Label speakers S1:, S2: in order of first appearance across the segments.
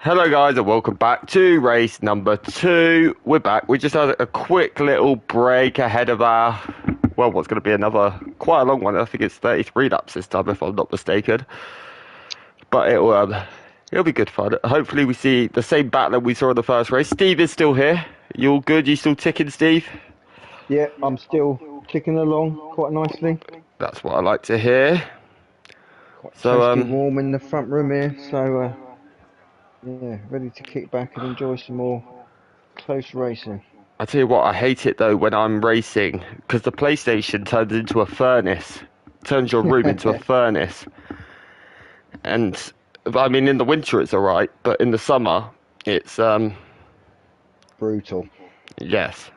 S1: Hello guys and welcome back to race number 2. We're back. We just had a quick little break ahead of our, well, what's going to be another quite a long one. I think it's 33 laps this time if I'm not mistaken. But it'll be good fun. Hopefully we see the same battle that we saw in the first race. Steve is still here. You all good? You still ticking, Steve?
S2: Yeah, I'm still ticking along quite nicely.
S1: That's what I like to hear.
S2: Quite
S1: So
S2: toasty warm in the front room here, so yeah, ready to kick back and enjoy some more close racing.
S1: I tell you what, I hate it though when I'm racing because the PlayStation turns into a furnace, turns your room into a furnace. And I mean, in the winter it's alright, but in the summer it's
S2: Brutal.
S1: yes.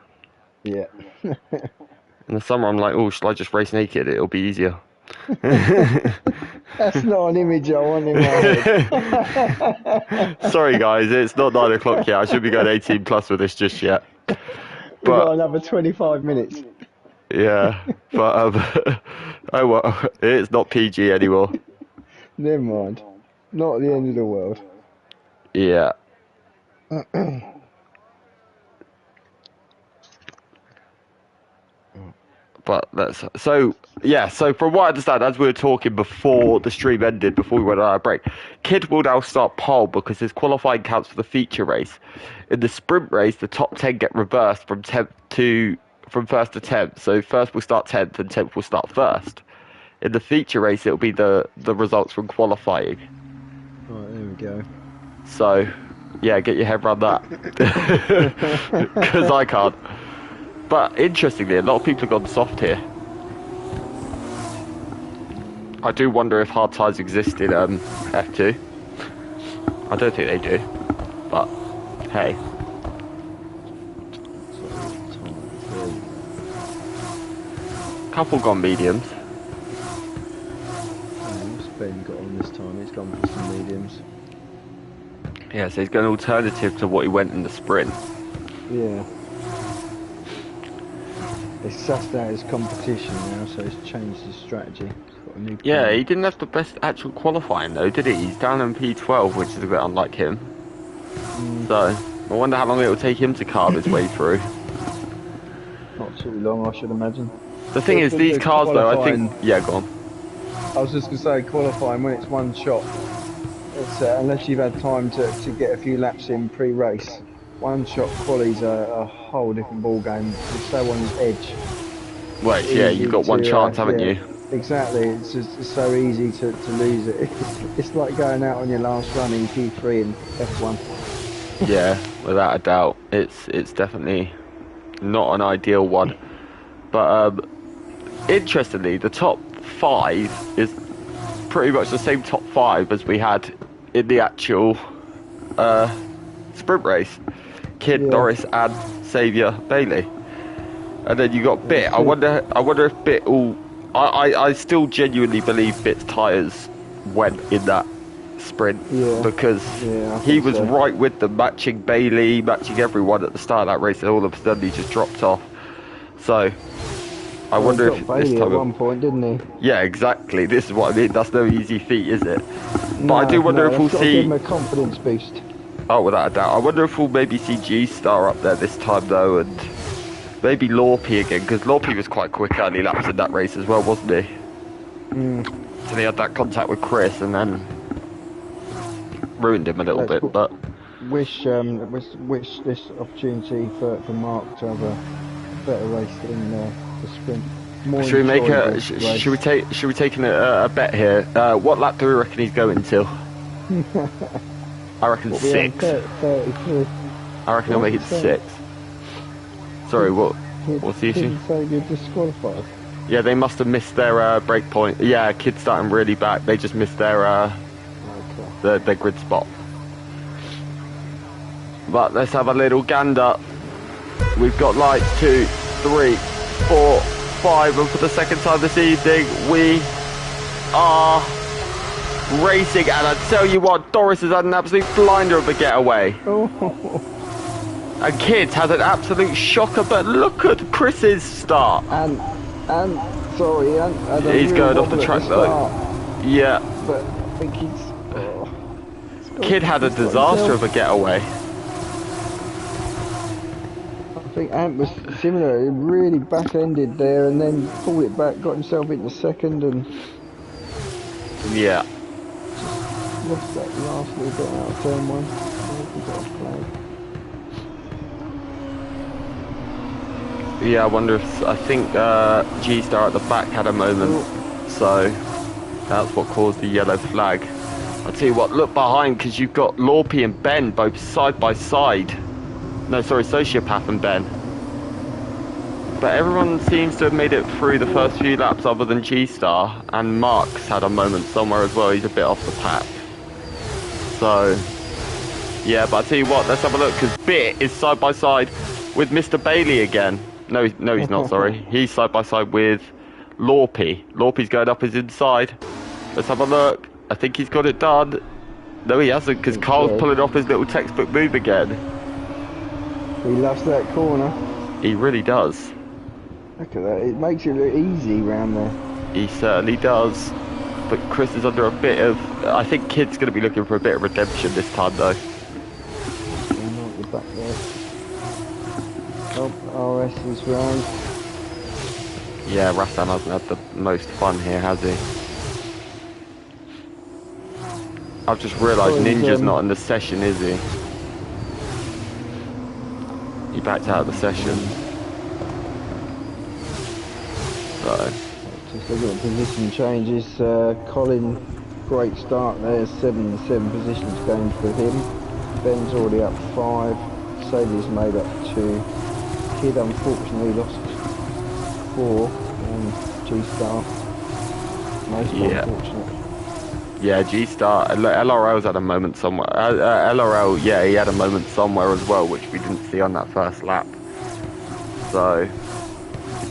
S2: Yeah.
S1: In the summer I'm like, oh, shall I just race naked? It'll be easier.
S2: That's not an image I want in my head.
S1: Sorry guys, it's not 9 o'clock yet. I should be going 18 plus with this just yet.
S2: We've got another 25 minutes.
S1: Yeah, but oh well, it's not PG anymore.
S2: Never mind. Not at the end of the world.
S1: Yeah. But that's so from what I understand, as we were talking before the stream ended, before we went on our break, Kid will now start pole because his qualifying counts for the feature race. In the sprint race, the top 10 get reversed from first to 10th. So first will start 10th and 10th will start first. In the feature race, it'll be the results from qualifying.
S2: Right, there we go.
S1: So, yeah, get your head around that. Because I can't. But interestingly, a lot of people have gone soft here. I do wonder if hard tyres exist in F2. I don't think they do. But, hey. Couple gone mediums.
S2: What's Ben got on this time? He's gone for some mediums.
S1: Yeah, so he's got an alternative to what he went in the sprint.
S2: Yeah. He's sussed out his competition now, so he's changed his strategy. He's got a new plan.
S1: Yeah, he didn't have the best actual qualifying though, did he? He's down in P12, which is a bit unlike him. So, I wonder how long it will take him to carve his way through.
S2: Not too long, I should imagine.
S1: The thing is, these cars though, I think... Yeah, go on.
S2: I was just going to say, qualifying, when it's one shot, it's, unless you've had time to get a few laps in pre-race, one shot qualies a whole different ball game. It's so on his edge.
S1: Well, yeah, you've got one chance, haven't you?
S2: Exactly, it's so easy to lose it. It's like going out on your last run in Q3 in F1.
S1: Yeah, without a doubt. It's definitely not an ideal one. But interestingly, the top 5 is pretty much the same top 5 as we had in the actual sprint race. Kid, Norris, and Saviour Bailey. And then you got Bit. I wonder if Bit will... I still genuinely believe Bit's tyres went in that sprint because he was right with them, matching Bailey, matching everyone at the start of that race, and all of a sudden he just dropped off. So I wonder if
S2: Bailey
S1: this time
S2: at one point, didn't he?
S1: Yeah, exactly. This is what I mean. That's no easy feat, is it? But I do wonder if we'll see...
S2: Give him a confidence boost.
S1: Oh, without a doubt. I wonder if we'll maybe see G-Star up there this time though, and maybe Lorpy again, because Lorpy was quite quick early laps in that race as well, wasn't he? So he had that contact with Chris and then ruined him a little bit, but...
S2: Wish this opportunity for Mark to have a better race in the sprint.
S1: Should we take a bet here? What lap do we reckon he's going to? I reckon 6.
S2: 33.
S1: I reckon he'll make it 6. Sorry, what's the issue?
S2: Didn't say you're disqualified.
S1: Yeah, they must have missed their break point. Yeah, Kid's starting really back. They just missed their their grid spot. But let's have a little gander. We've got lights 2, 3, 4, 5, and for the second time this evening, we are racing. And I tell you what, Doris has had an absolute blinder of a getaway. And Kids had an absolute shocker, but look at Chris's start.
S2: And
S1: he's going off the track though. Yeah.
S2: But I think
S1: Kid had a disaster of a getaway.
S2: I think Ant was similar. He really back-ended there and then pulled it back, got himself into second and
S1: Yeah.
S2: lost that last little bit out of turn one. We got a flag.
S1: Yeah, I wonder if, I think G-Star at the back had a moment, so that's what caused the yellow flag. I'll tell you what, look behind, because you've got Lorpy and Ben both side by side. No, sorry, Sociopath and Ben. But everyone seems to have made it through the first few laps other than G-Star, and Mark's had a moment somewhere as well. He's a bit off the pack. So, yeah, but I'll tell you what, let's have a look, because Bit is side by side with Mr. Bailey again. No, he's not, sorry. He's side by side with Lorpy. Lorpy's going up his inside. Let's have a look. I think he's got it done. No, he hasn't, because Carl's pulling off his little textbook move again.
S2: He loves that corner.
S1: He really does.
S2: Look at that, it makes it look easy round there.
S1: He certainly does. But Chris is under a bit of... I think Kid's going to be looking for a bit of redemption this time, though.
S2: Not the back there. Oh, RS is round.
S1: Yeah, Rastan hasn't had the most fun here, has he? I've just realised Ninja's not in the session, is he? He backed out of the session. So...
S2: Just looking at position changes, Colin, great start there, 7 positions going for him. Ben's already up 5, Sadie's made up 2. Kid unfortunately lost 4, and G-Star, most unfortunate.
S1: Yeah, G-Star, LRL's had a moment somewhere. LRL, yeah, he had a moment somewhere as well, which we didn't see on that first lap. So...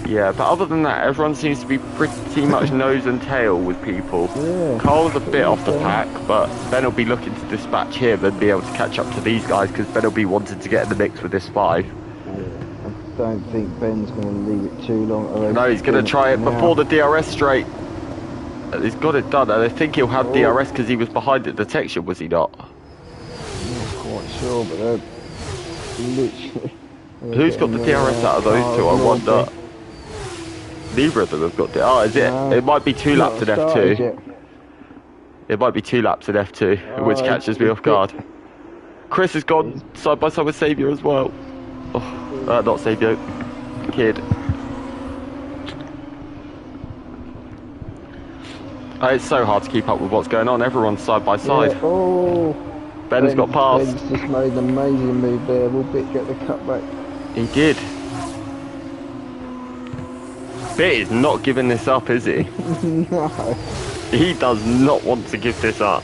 S1: yeah, but other than that, everyone seems to be pretty much nose and tail with people. Yeah, Carl's a bit off the pack, but Ben will be looking to dispatch him and be able to catch up to these guys, because Ben will be wanting to get in the mix with this 5.
S2: Yeah, I don't think Ben's going to leave it too long.
S1: No, he's going to try it before the DRS straight. He's got it done, and I think he'll have DRS because he was behind the detection, was he not?
S2: I'm not quite sure, but they're literally...
S1: Who's got the DRS out of those two, I wonder? Neither of them have got it. Oh, is it? No, it might be 2 laps in F2. Yet. It might be 2 laps in F2, which catches me off guard. Chris has gone side by side with Saviour as well. Oh, not Saviour. Kid. It's so hard to keep up with what's going on. Everyone's side by side.
S2: Yeah. Oh,
S1: Ben's got past.
S2: Ben's just made an amazing move there. Will Bit get the cutback?
S1: He did. Bit is not giving this up, is he?
S2: No.
S1: He does not want to give this up.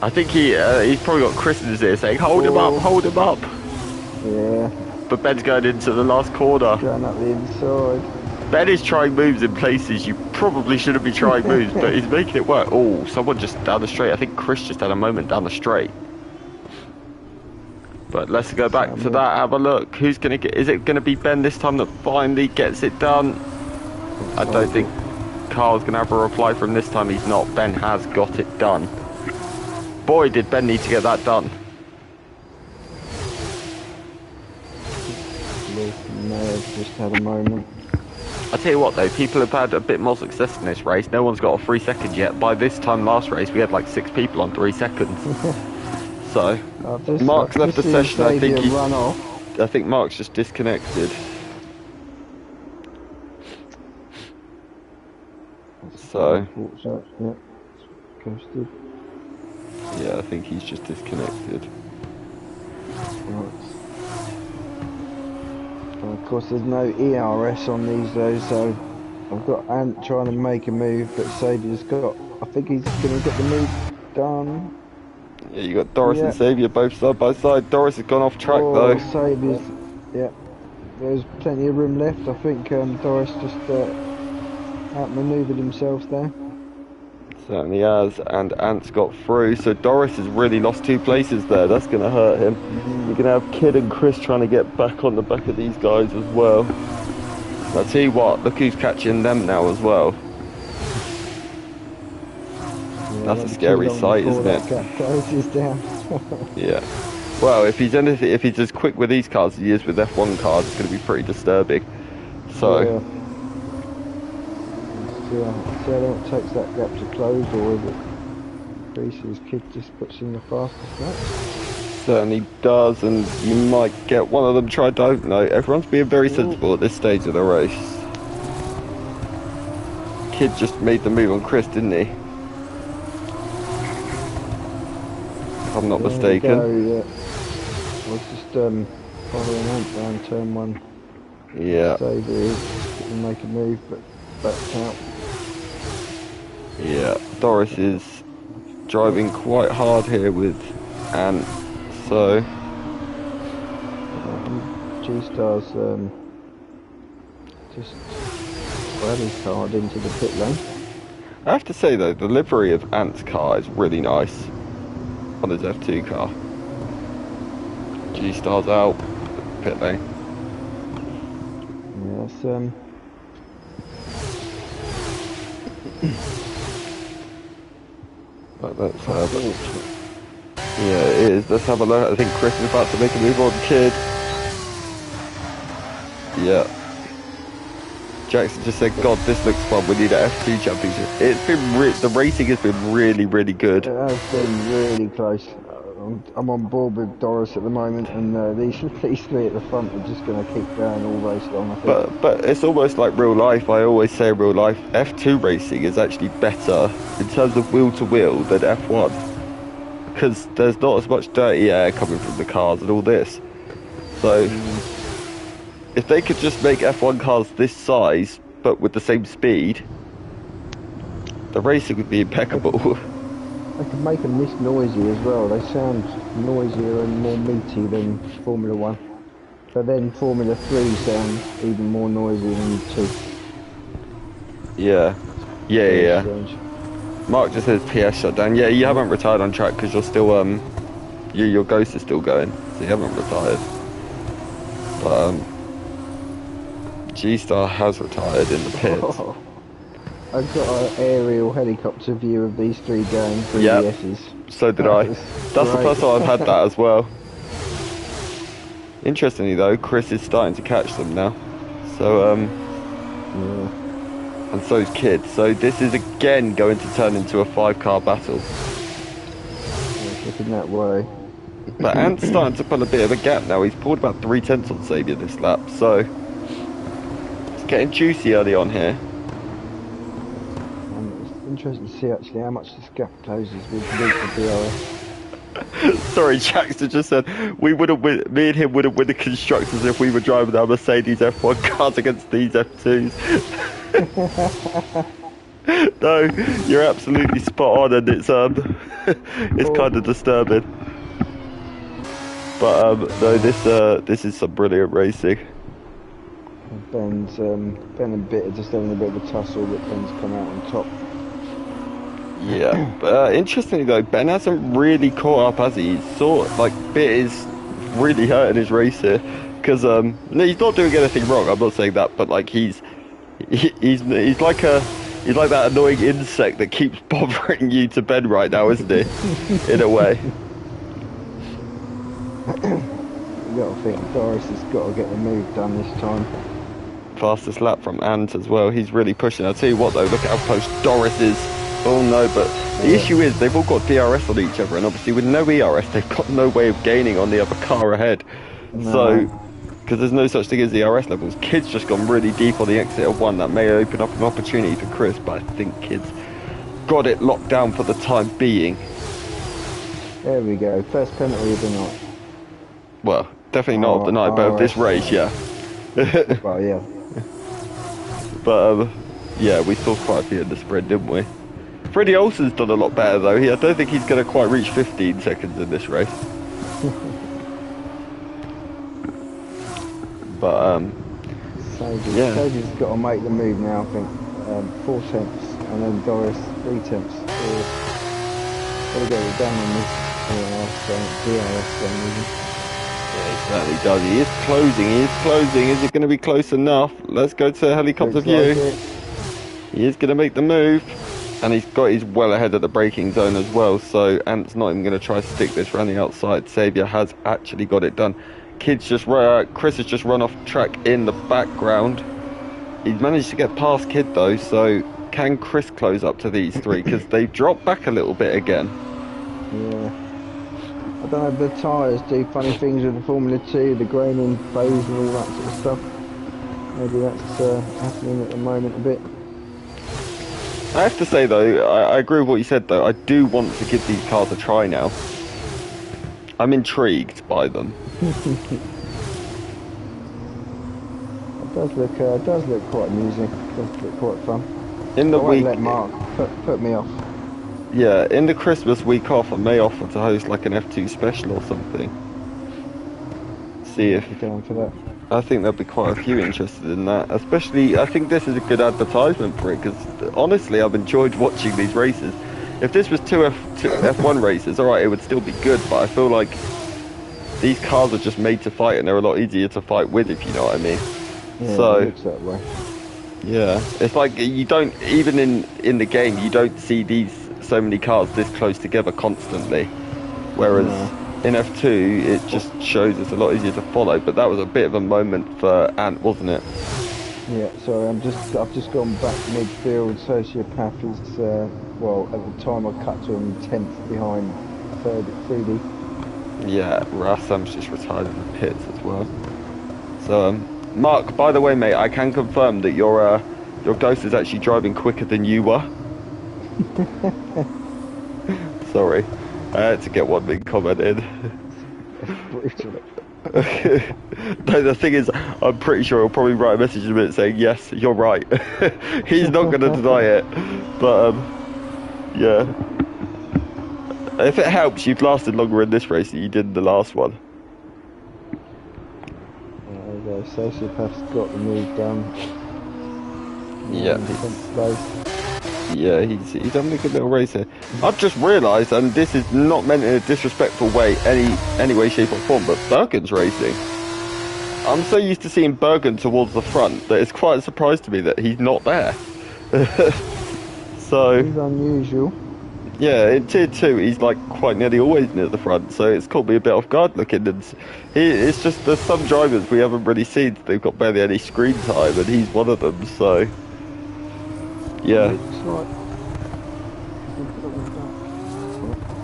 S1: I think he's probably got Chris in his ear saying, hold him up, hold him up.
S2: Yeah.
S1: But Ben's going into the last corner.
S2: Going up the inside.
S1: Ben is trying moves in places you probably shouldn't be trying moves, but he's making it work. Oh, someone just down the straight. I think Chris just had a moment down the straight. But let's go back to that, have a look. Who's going to get... is it going to be Ben this time that finally gets it done? I don't think Carl's going to have a reply from this time. He's not. Ben has got it done. Boy, did Ben need to get that done.
S2: May have just had a moment.
S1: I tell you what though, people have had a bit more success in this race. No one's got a 3 seconds yet. By this time last race, we had like 6 people on 3 seconds. So, Mark's left the session. I think Mark's just disconnected. So, yeah, I think he's just disconnected.
S2: Of course, there's no ERS on these though, so I've got Ant trying to make a move, but Saviour's got... I think he's going to get the move done.
S1: Yeah, you got Doris and Saviour both side by side. Doris has gone off track though.
S2: Saviour's... yeah, there's plenty of room left. I think Doris just outmanoeuvred himself there.
S1: Certainly has, and Ant's got through, so Doris has really lost 2 places there. That's going to hurt him. You're going to have Kid and Chris trying to get back on the back of these guys as well. I'll tell you what, look who's catching them now as well.
S2: Yeah,
S1: That's a scary sight, isn't it?
S2: Gap closes down.
S1: Yeah. Well, if he's as quick with these cars as he is with F1 cars, it's going to be pretty disturbing. So.
S2: Yeah. See how long it takes that gap to close, or is it Prix's kid just puts in the fastest lap?
S1: Certainly does, and you might get one of them try. Don't know. Everyone's being very sensible at this stage of the race. Kid just made the move on Chris, didn't he? If I'm not mistaken.
S2: Yeah. I was just following Ant down turn 1.
S1: Yeah.
S2: So didn't make a move, but backed out.
S1: Yeah. Doris is driving quite hard here with Ant, so.
S2: G-Star's just rallied hard into the pit lane.
S1: I have to say though, the livery of Ant's car is really nice on his F2 car. G-Star's out, pit lane.
S2: Yeah,
S1: let's have a look. Yeah, it is. Let's have a look. I think Chris is about to make a move on Kid. Yeah. Jackson just said, God, this looks fun. We need an F2 championship. It's been the racing has been really, really good.
S2: It has been really close. I'm on board with Doris at the moment, and these three at the front are just going to keep going all race long, I think.
S1: But it's almost like real life. I always say in real life, F2 racing is actually better in terms of wheel to wheel than F1, because there's not as much dirty air coming from the cars and all this. So if they could just make F1 cars this size but with the same speed, the racing would be impeccable.
S2: They could make them this noisy as well. They sound noisier and more meaty than Formula 1. But then Formula 3 sounds even more noisy than 2.
S1: Yeah. Yeah.
S2: Strange.
S1: Mark just says PS shut down. Yeah, you haven't retired on track because you're still, your ghost is still going. So you haven't retired. But, G-Star has retired in the pits.
S2: Oh. I've got an aerial helicopter view of these three going through the S's.
S1: So did I. That's the first time I've had that as well. Interestingly though, Chris is starting to catch them now. So,
S2: yeah.
S1: And so is Kid. So this is again going to turn into a 5-car battle.
S2: It's looking that way.
S1: But Ant's starting to pull a bit of a gap now. He's pulled about 3/10 on Saviour this lap. So, it's getting juicy early on here.
S2: Interesting to see actually how much this gap closes with the DRS.
S1: Sorry, Jackson just said me and him wouldn't win the constructors if we were driving our Mercedes F1 cars against these F2s. No, you're absolutely spot on, and it's it's kind of disturbing. But no, this is some brilliant racing.
S2: Ben and Bit are just having a bit of a tussle, but Ben's come out on top.
S1: Yeah, but interestingly though, Ben hasn't really caught up, has he? He's sort of, like, Bit is really hurting his race here, because no, he's not doing anything wrong. I'm not saying that, but like he's like that annoying insect that keeps bothering you to Ben right now, isn't he? In a way.
S2: You got to think Doris has got to get the move done this time.
S1: Fastest lap from Ant as well. He's really pushing. I'll tell you what though, look at how close Doris is. Oh no, but the issue is they've all got DRS on each other, and obviously with no ERS they've got no way of gaining on the other car ahead.
S2: No.
S1: So, because there's no such thing as ERS levels, Kid's just gone really deep on the exit of 1. That may open up an opportunity for Chris, but I think Kid's got it locked down for the time being.
S2: There we go, first penalty of the night.
S1: Well, definitely not of the night, but of this race, yeah.
S2: Well, yeah.
S1: But yeah, we saw quite a few in the sprint, didn't we? Freddie Olsen's done a lot better though. I don't think he's going to quite reach 15 seconds in this race. But
S2: Sadie's got to make the move now, I think. 4 tenths, and then Doris 3 tenths. Got to get it done on this DRS thing.
S1: Yeah, he certainly does. He is closing. Is it going to be close enough? Let's go to helicopter view. He is going to make the move. And he's well ahead of the braking zone as well, so Ant's not even going to try to stick this round the outside. Saviour has actually got it done. Chris has just run off track in the background. He's managed to get past Kid though, so can Chris close up to these three? Because they've dropped back a little bit again.
S2: Yeah. I don't know if the tyres do funny things with the Formula 2, the graining phase and all that sort of stuff. Maybe that's happening at the moment a bit.
S1: I have to say though, I agree with what you said though. I do want to give these cars a try now. I'm intrigued by them.
S2: It does look quite amusing. It does look quite fun.
S1: In the
S2: I won't
S1: week,
S2: let Mark put me off.
S1: yeah, in the Christmas week off, I may offer to host like an F2 special or something. See if
S2: You're going for that.
S1: I think there'll be quite a few interested in that. Especially, I think this is a good advertisement for it because honestly, I've enjoyed watching these races. If this was two F1 races, alright, it would still be good, but I feel like these cars are just made to fight and they're a lot easier to fight with, if you know what I mean.
S2: Yeah,
S1: So,
S2: it looks that way.
S1: yeah, it's like you don't, even in the game, you don't see so many cars this close together constantly. Whereas in F2, it just shows it's a lot easier to follow, but that was a bit of a moment for Ant, wasn't it?
S2: Yeah, sorry, I've just gone back midfield. Sociopath is, well, at the time I cut to him 10th behind 3D.
S1: Yeah, Rassam's just retired in the pits as well. So, Mark, by the way, mate, I can confirm that your Ghost is actually driving quicker than you were. Sorry, I had to get one big comment in. No, the thing is, I'm pretty sure he'll probably write a message in a minute saying, yes, you're right. He's not going to deny it. But, yeah. If it helps, you've lasted longer in this race than you did in the last one.
S2: There we go, Sociopath's got the move done.
S1: Yeah. He's having a good little race here. I've just realised, and this is not meant in a disrespectful way, any way, shape or form, but Bergen's racing. I'm so used to seeing Bergen towards the front that it's quite a surprise to me that he's not there. So
S2: he's unusual.
S1: Yeah, in Tier 2 he's like quite nearly always near the front, so it's caught me a bit off guard looking. And it's just there's some drivers we haven't really seen, they've got barely any screen time, and he's one of them, so yeah.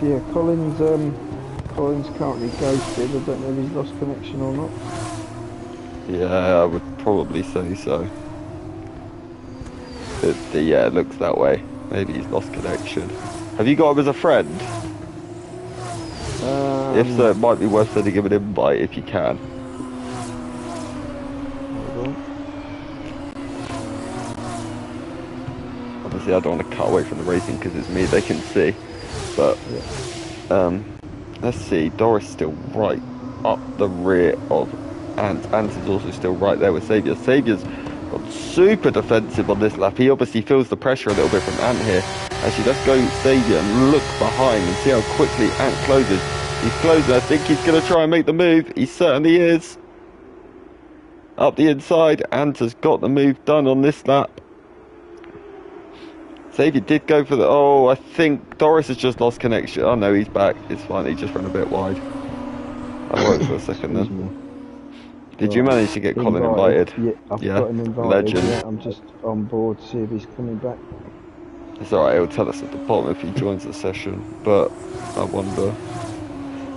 S2: Yeah, Collins currently ghosted. I don't know if he's lost connection or not.
S1: Yeah, I would probably say so. Yeah, it looks that way. Maybe he's lost connection. Have you got him as a friend? If so, it might be worth sending him an invite if you can. Obviously, I don't want to cut away from the racing because it's me they can see. But let's see. Doris still right up the rear of Ant. Ant is also still right there with Saviour. Saviour's got super defensive on this lap. He obviously feels the pressure a little bit from Ant here. Actually, let's go Saviour and look behind and see how quickly Ant closes. He's closing. I think he's going to try and make the move. He certainly is. Up the inside. Ant has got the move done on this lap. Saviour did go for the... Oh, I think Doris has just lost connection. Oh, no, he's back. It's fine. He just ran a bit wide. I worked for a second then. Did you manage to get Colin invited?
S2: Yeah, I've got him invited.
S1: Legend.
S2: Yeah, I'm just on board to see if he's coming back.
S1: It's alright, it'll tell us at the bottom if he joins the session, but I wonder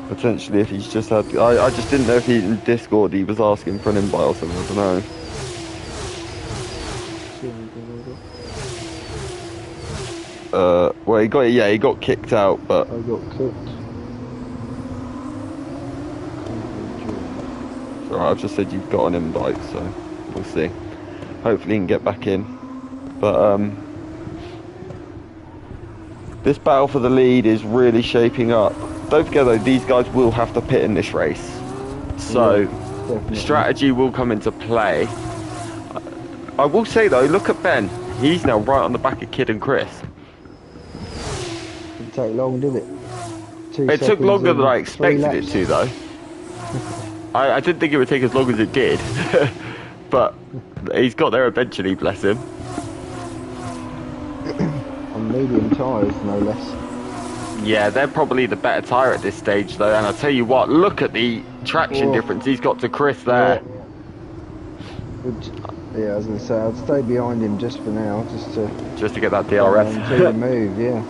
S1: potentially if he's just had... I just didn't know if he in Discord he was asking for an invite or something, I don't know. Well, he got kicked out, but...
S2: I got kicked.
S1: It's alright, I've just said you've got an invite, so we'll see. Hopefully he can get back in. But, this battle for the lead is really shaping up. Don't forget though, these guys will have to pit in this race. So, strategy will come into play. I will say though, look at Ben. He's now right on the back of Kid and Chris.
S2: Didn't take long, did it?
S1: It took longer than I expected it to though. I didn't think it would take as long as it did. But he's got there eventually, bless him.
S2: I'm medium tyres, no less.
S1: Yeah, they're probably the better tyre at this stage, though. And I'll tell you what, look at the traction difference he's got to Chris there.
S2: Yeah, I was going to say, I'd stay behind him just for now,
S1: just to get that DRS.
S2: Until you move, yeah.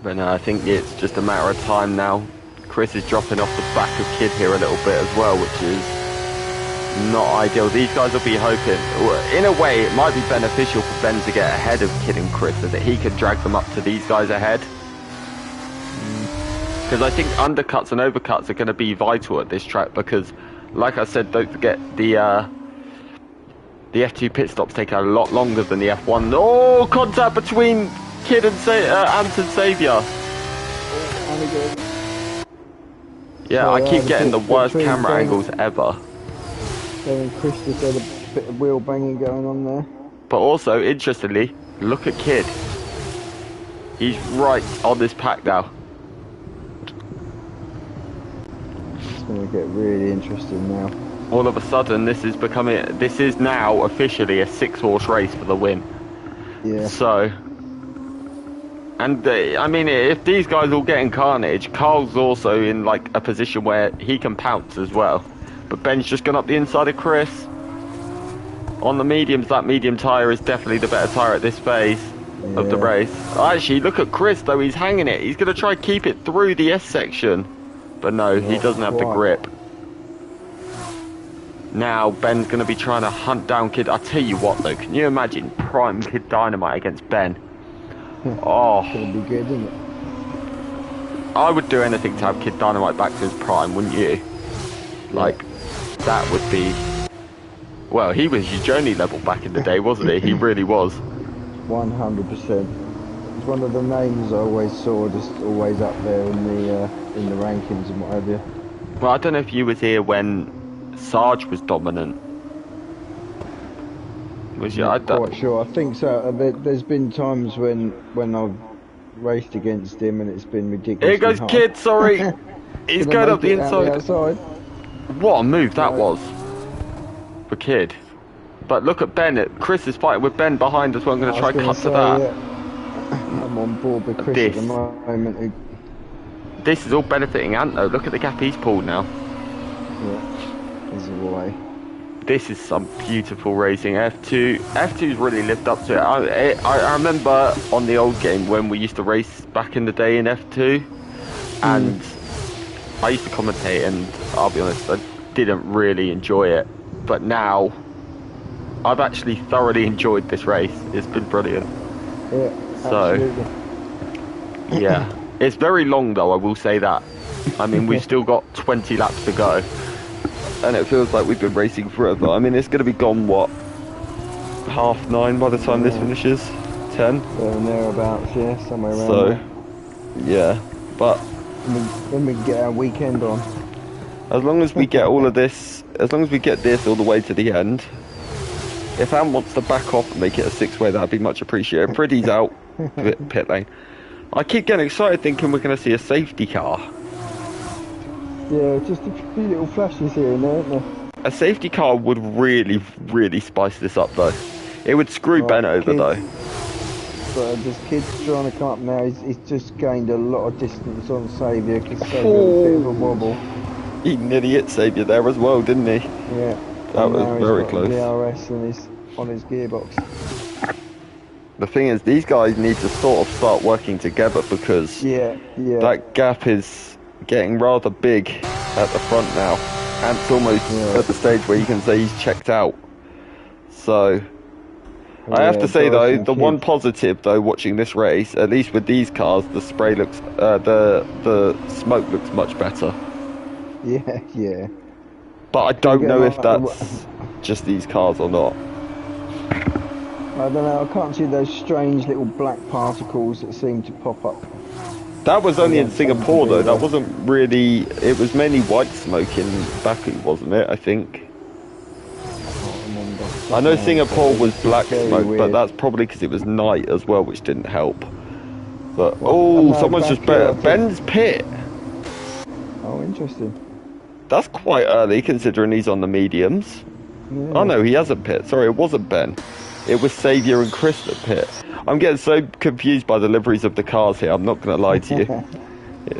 S1: But no, I think it's just a matter of time now. Chris is dropping off the back of Kid here a little bit as well, which is not ideal. These guys will be hoping, in a way, it might be beneficial for Ben to get ahead of Kid and Chris so that he can drag them up to these guys ahead. Because I think undercuts and overcuts are going to be vital at this track because, like I said, don't forget the F2 pit stops take a lot longer than the F1. Oh, contact between Kid and Anton Saviour. Yeah, I keep getting the worst camera angles ever.
S2: And Chris just had a bit of wheel banging going on there.
S1: But also, interestingly, look at Kid. He's right on this pack now.
S2: It's going to get really interesting now.
S1: All of a sudden, this is now officially a 6-horse race for the win.
S2: Yeah.
S1: So, and I mean, if these guys all get in carnage, Carl's also in like a position where he can pounce as well. But Ben's just gone up the inside of Chris. On the mediums, that medium tyre is definitely the better tyre at this phase of the race. Actually, look at Chris though, he's hanging it. He's going to try and keep it through the S section. But no, he doesn't have the grip. Now, Ben's going to be trying to hunt down Kid. I'll tell you what though, can you imagine prime Kid Dynamite against Ben? Oh.
S2: It's going to be good, isn't it?
S1: I would do anything to have Kid Dynamite back to his prime, wouldn't you? Like, that would be... Well, he was your Journey level back in the day, wasn't he? He really was.
S2: 100%. It's one of the names I always saw, just always up there in the rankings and what have you.
S1: Well, I don't know if you was here when Sarge was dominant. Was you?
S2: Not quite sure. I think so. There's been times when I've raced against him and it's been ridiculous.
S1: Here goes Kid, sorry. He's going up the inside. What a move that was for Kid. But look at Ben. Chris is fighting with Ben behind as well. I'm going to try and cut to that.
S2: Yeah. I'm on board with Chris at the moment.
S1: This is all benefiting Ant though. Look at the gap he's pulled now.
S2: Yeah, he's away.
S1: This is some beautiful racing. F2's really lived up to it. I remember on the old game when we used to race back in the day in F2, and I used to commentate, and I'll be honest, I didn't really enjoy it. But now, I've actually thoroughly enjoyed this race. It's been brilliant.
S2: Yeah, absolutely.
S1: So, yeah. It's very long though, I will say that. I mean, we've still got 20 laps to go. And it feels like we've been racing forever. I mean, it's going to be gone, what, 9:30 by the time this finishes? 10?
S2: There and thereabouts, yeah, somewhere around there.
S1: Yeah, but...
S2: Then we can get our weekend on.
S1: As long as we get all of this, as long as we get this all the way to the end, if Ant wants to back off and make it a 6-way, that'd be much appreciated. Pretty's out, pit lane. I keep getting excited thinking we're going to see a safety car.
S2: Yeah, just a few little flashes here and there, isn't there?
S1: A safety car would really, really spice this up though. It would screw Ben over though.
S2: But this Kid's trying to come up now. He's just gained a lot of distance on Saviour because Saviour had a bit of a wobble.
S1: He nearly hit Saviour there as well, didn't he?
S2: Yeah.
S1: That was very close.
S2: DRS and he's on his gearbox.
S1: The thing is, these guys need to sort of start working together because that gap is getting rather big at the front now. Ant's almost at the stage where you can say he's checked out. So, I have to say though, the one positive though, watching this race, at least with these cars, the spray looks, the smoke looks much better.
S2: Yeah, yeah.
S1: But I don't know if that's just these cars or not.
S2: I don't know, I can't see those strange little black particles that seem to pop up.
S1: That was only in Singapore though, that wasn't really, it was mainly white smoke in Baku, wasn't it, I think? I know Singapore was black smoke, but that's probably because it was night as well, which didn't help. But, oh, someone's just Ben's pit.
S2: Oh, interesting.
S1: That's quite early considering he's on the mediums. Yeah. Oh no, he hasn't pit. Sorry, it wasn't Ben. it was Saviour and Chris that pit. I'm getting so confused by the liveries of the cars here, I'm not going to lie to you.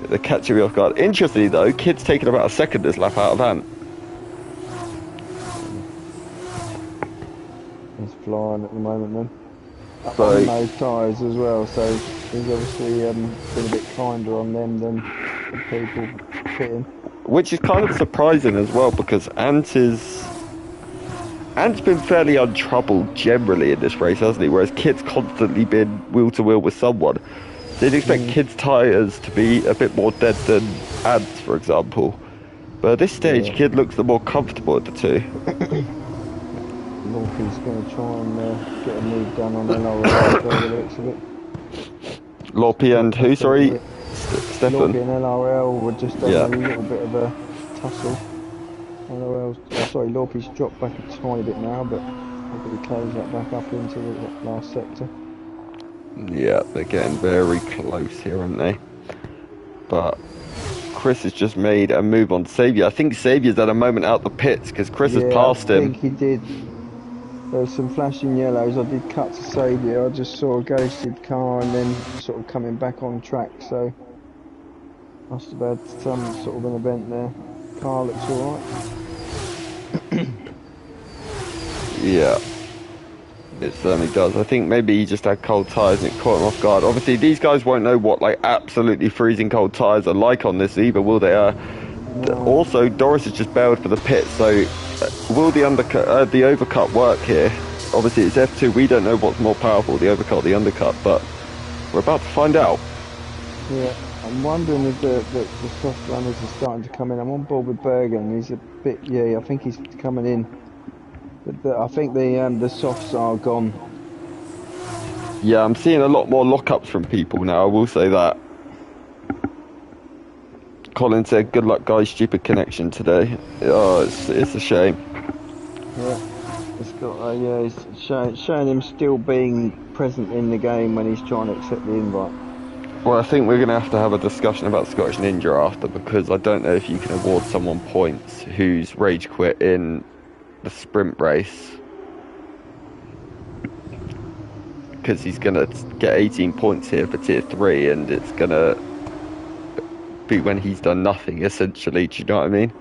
S1: They're catching me off guard. Interestingly though, Kid's taking about a second this lap out of Ant.
S2: He's flying at the moment then.
S1: So,
S2: On those tyres as well, so he's obviously been a bit kinder on them than the people pitting.
S1: which is kind of surprising as well, because Ant's been fairly untroubled generally in this race, hasn't he? Whereas Kid's constantly been wheel to wheel with someone. So you'd expect Kid's tyres to be a bit more dead than Ant's, for example. But at this stage, Kid looks the more comfortable of the two.
S2: Northie's going to try and get a move done on LRL by the looks of it.
S1: Lorpy and who, sorry? Stefan?
S2: Lorpy and LRL were just having a little bit of a tussle. Lorpy's dropped back a tiny bit now, but maybe we close that back up into the last sector.
S1: Yeah, they're getting very close here, aren't they? But Chris has just made a move on Saviour. I think Saviour's at a moment out the pits because Chris has passed him.
S2: I think he did. There was some flashing yellows. I did cut to Saviour. I just saw a ghosted car and then sort of coming back on track. So must have had some sort of an event there. Car looks alright.
S1: Yeah, it certainly does. I think maybe he just had cold tyres and it caught him off guard. Obviously, these guys won't know what like absolutely freezing cold tyres are like on this either, will they? No. Also, Doris has just bailed for the pit, so will the overcut work here? Obviously, it's F2. We don't know what's more powerful, the overcut or the undercut, but we're about to find out.
S2: Yeah, I'm wondering if the soft runners are starting to come in. I'm on board with Bergen. He's a bit, I think he's coming in. I think the softs are gone.
S1: Yeah, I'm seeing a lot more lockups from people now, I will say that. Colin said, good luck guys, stupid connection today. Oh, it's a shame.
S2: Yeah, it's got it's showing him still being present in the game when he's trying to accept the invite.
S1: Well, I think we're going to have a discussion about Scottish Ninja after, because I don't know if you can award someone points who's rage quit in the sprint race, because he's going to get 18 points here for tier 3, and it's going to be when he's done nothing, essentially. Do you know what I mean?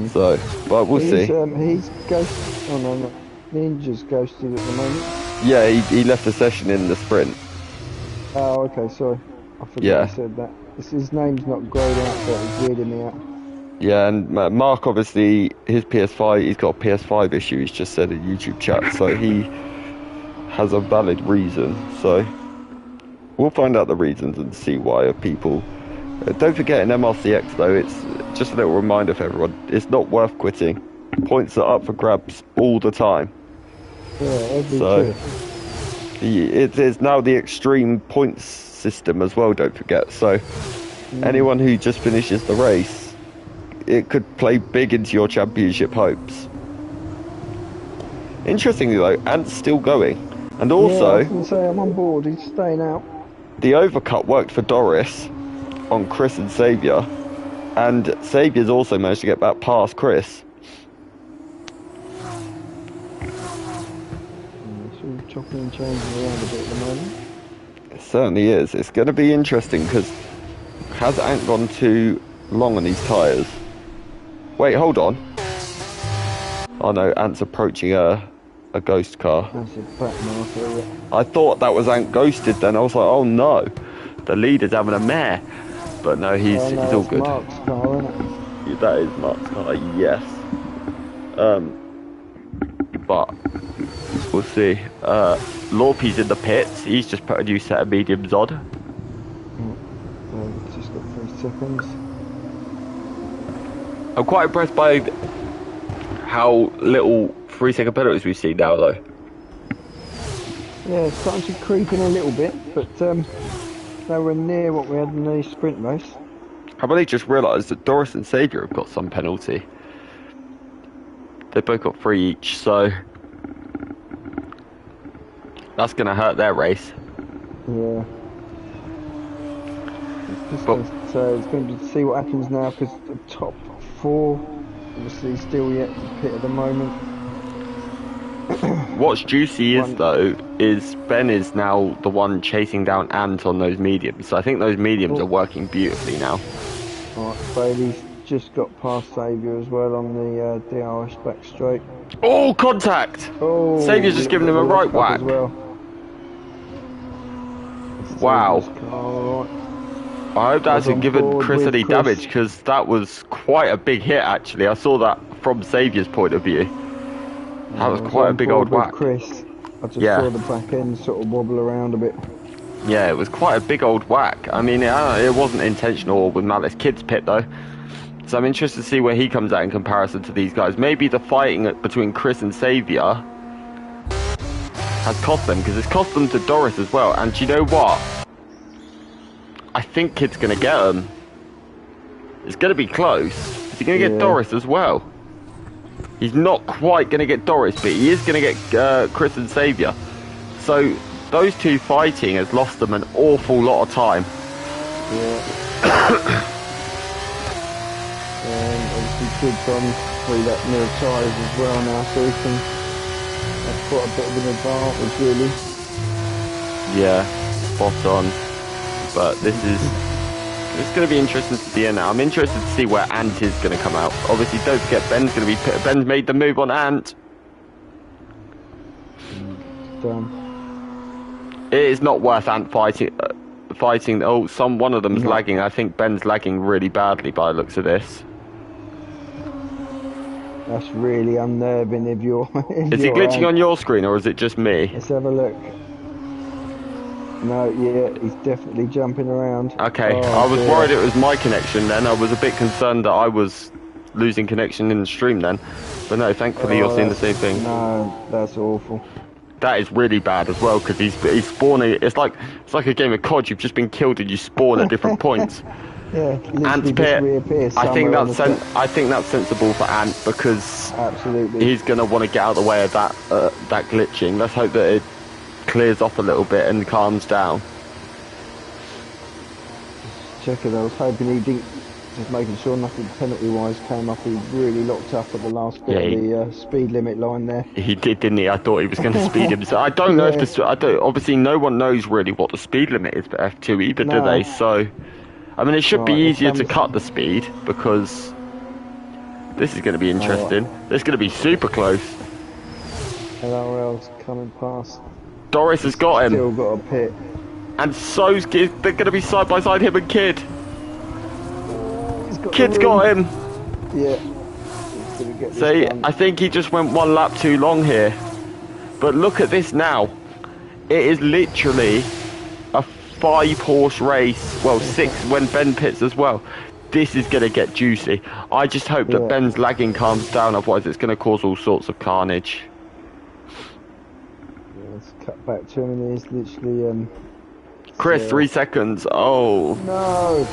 S1: So, but we'll see.
S2: He's ghosted. Oh no, Ninja's ghosted at the moment.
S1: Yeah, he left the session in the sprint.
S2: Oh, okay, sorry. I forgot I said that. His name's not greyed out, but it's weirding me out.
S1: Yeah, and Mark, obviously, his PS5, he's got a PS5 issue, he's just said in YouTube chat, so he has a valid reason. So, we'll find out the reasons and see why people... don't forget, in Mrc-X, though, it's just a little reminder for everyone, it's not worth quitting. Points are up for grabs all the time.
S2: Yeah, every trip.
S1: It is now the extreme points system as well, don't forget. So anyone who just finishes the race, it could play big into your championship hopes. Interestingly though, Ant's still going. And also,
S2: I was going to say, I'm on board, he's staying out.
S1: The overcut worked for Doris on Chris and Saviour, and Saviour's also managed to get back past Chris.
S2: Chopping and changing around a bit at the moment.
S1: It certainly is. It's going to be interesting because has Ant gone too long on these tyres? Wait, hold on. Oh no, Ant's approaching a ghost car.
S2: That's a back marker, yeah.
S1: I thought that was Ant ghosted then. I was like, oh no, the leader's having a mare. But no, he's all good.
S2: Mark's car, isn't it?
S1: That is Mark's car, yes. But we'll see. Lorpy's in the pits. He's just put a new set of mediums on.
S2: Just got 3 seconds.
S1: I'm quite impressed by how little 3-second penalties we've seen now, though.
S2: Yeah, it's starting to creep in a little bit, but nowhere near what we had in the sprint race.
S1: I've only just realised that Doris and Saviour have got some penalty. They both got 3 each, so that's going to hurt their race.
S2: Yeah. It's going to be to see what happens now, because the top 4 obviously still yet to pit at the moment.
S1: what's juicy is though is Ben is now the one chasing down Ant on those mediums. So I think those mediums are working beautifully now.
S2: Alright, Bailey's just got past Saviour as well on the DRS back straight.
S1: Oh, contact!
S2: Oh,
S1: Saviour's just giving him a right whack.
S2: As well.
S1: Wow.
S2: Right.
S1: I hope that hasn't given Chris any damage, because that was quite a big hit actually. I saw that from Saviour's point of view. That was quite a big old whack.
S2: Chris. I just saw the back end sort of wobble around a bit.
S1: Yeah, it was quite a big old whack. I mean, it wasn't intentional with Malice Kid's pit though. So I'm interested to see where he comes out in comparison to these guys. Maybe the fighting between Chris and Saviour has cost them, because it's cost them to Doris as well. And do you know what? I think Kid's going to get him. It's going to be close. Is he going to get Doris as well? He's not quite going to get Doris, but he is going to get Chris and Saviour. So those two fighting has lost them an awful lot of time.
S2: Yeah. Obviously Kid's on through that near tyres as well now, so he can have quite a bit of an advantage really.
S1: Yeah, spot on. But it's going to be interesting to see now. I'm interested to see where Ant is going to come out. Obviously, don't forget Ben's going to be pit. Ben's made the move on Ant.
S2: Done.
S1: It is not worth Ant fighting. Oh, one of them's lagging. I think Ben's lagging really badly by the looks of this.
S2: That's really unnerving if you're...
S1: Is it glitching on your screen, or is it just me?
S2: Let's have a look. No, yeah, he's definitely jumping around.
S1: Okay, I was worried it was my connection then. I was a bit concerned that I was losing connection in the stream then. But no, thankfully you're seeing the same thing.
S2: No, that's awful.
S1: That is really bad as well, because he's spawning. It's like a game of COD. You've just been killed and you spawn at different points.
S2: Yeah,
S1: Ant's pit. I think that's sensible for Ant, because he's gonna want to get out of the way of that glitching. Let's hope that it clears off a little bit and calms down.
S2: Checking, I was hoping he didn't, just making sure nothing penalty-wise came up. He really locked up at the last bit of the speed limit line there.
S1: He did, didn't he? I thought he was going to speed him. So I don't know if this. Obviously, no one knows really what the speed limit is for F2 either, do they? So, I mean, it should be easier to cut the speed, because this is going to be interesting. This is going to be super close.
S2: LRL's coming past.
S1: Doris has got him.
S2: Still got a pit.
S1: And so's Kid. They're going to be side by side, him and Kid. Kid's got him.
S2: Yeah.
S1: See, I think he just went one lap too long here. But look at this now. It is literally a 5-horse race. Well, 6 when Ben pits as well. This is going to get juicy. I just hope that Ben's lagging calms down, otherwise it's going to cause all sorts of carnage.
S2: Let's cut back to him, and he's literally
S1: Chris, 3 seconds. Oh
S2: no.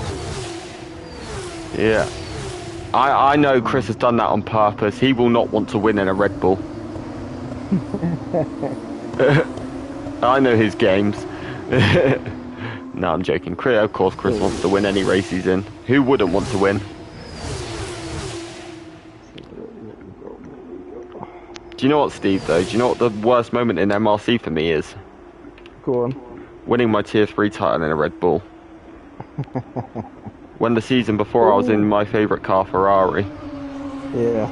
S1: Yeah, I know Chris has done that on purpose. He will not want to win in a Red Bull. I know his games. No, I'm joking. Of course Chris wants to win any race he's in. Who wouldn't want to win? Do you know what, Steve, though? Do you know what the worst moment in MRC for me is?
S2: Go on.
S1: Winning my Tier 3 title in a Red Bull. When the season before I was in my favourite car, Ferrari.
S2: Yeah.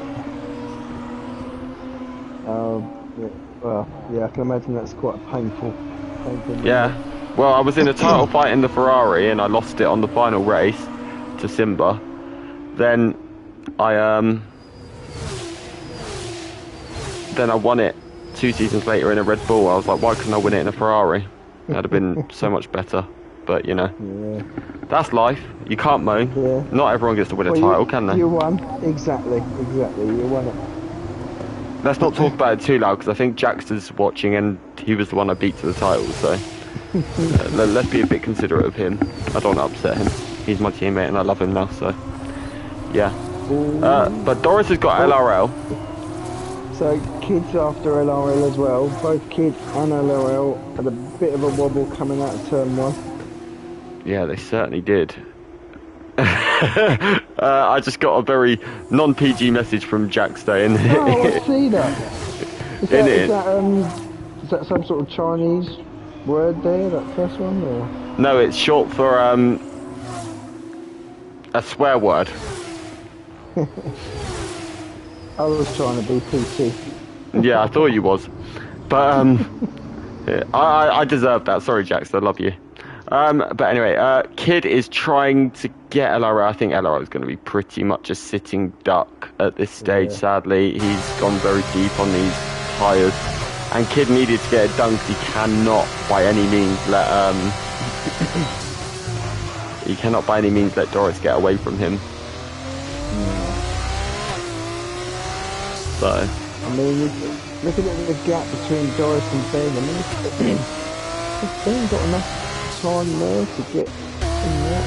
S2: Well, yeah, I can imagine that's quite painful.
S1: Yeah. Well, I was in a title fight in the Ferrari and I lost it on the final race to Simba. Then I won it 2 seasons later in a Red Bull. I was like, why couldn't I win it in a Ferrari? That'd have been so much better. But, you know, that's life. You can't moan. Yeah. Not everyone gets to win a title, can they?
S2: You won. Exactly. You won it.
S1: Let's not talk about it too loud, because I think Jaxter's watching and he was the one I beat to the title, so let's be a bit considerate of him. I don't want to upset him. He's my teammate and I love him now, so yeah. But Doris has got LRL.
S2: So Kids after LRL as well. Both Kid and LRL had a bit of a wobble coming out of turn 1.
S1: Yeah, they certainly did. I just got a very non-PG message from Jack saying...
S2: Oh, I see that. Is
S1: in
S2: that,
S1: it.
S2: is that some sort of Chinese word there, that first one? Or?
S1: No, it's short for a swear word.
S2: I was trying to be PC.
S1: Yeah, I thought you was, but yeah, I deserve that. Sorry, Jax, I love you. But anyway, Kid is trying to get LRO. I think LRO is going to be pretty much a sitting duck at this stage.
S2: Yeah.
S1: Sadly, he's gone very deep on these tyres, and Kid needed to get it done because he cannot by any means let Doris get away from him. So.
S2: I mean, looking at the gap between Doris and Ben, I mean, has Ben got enough time there to get in there?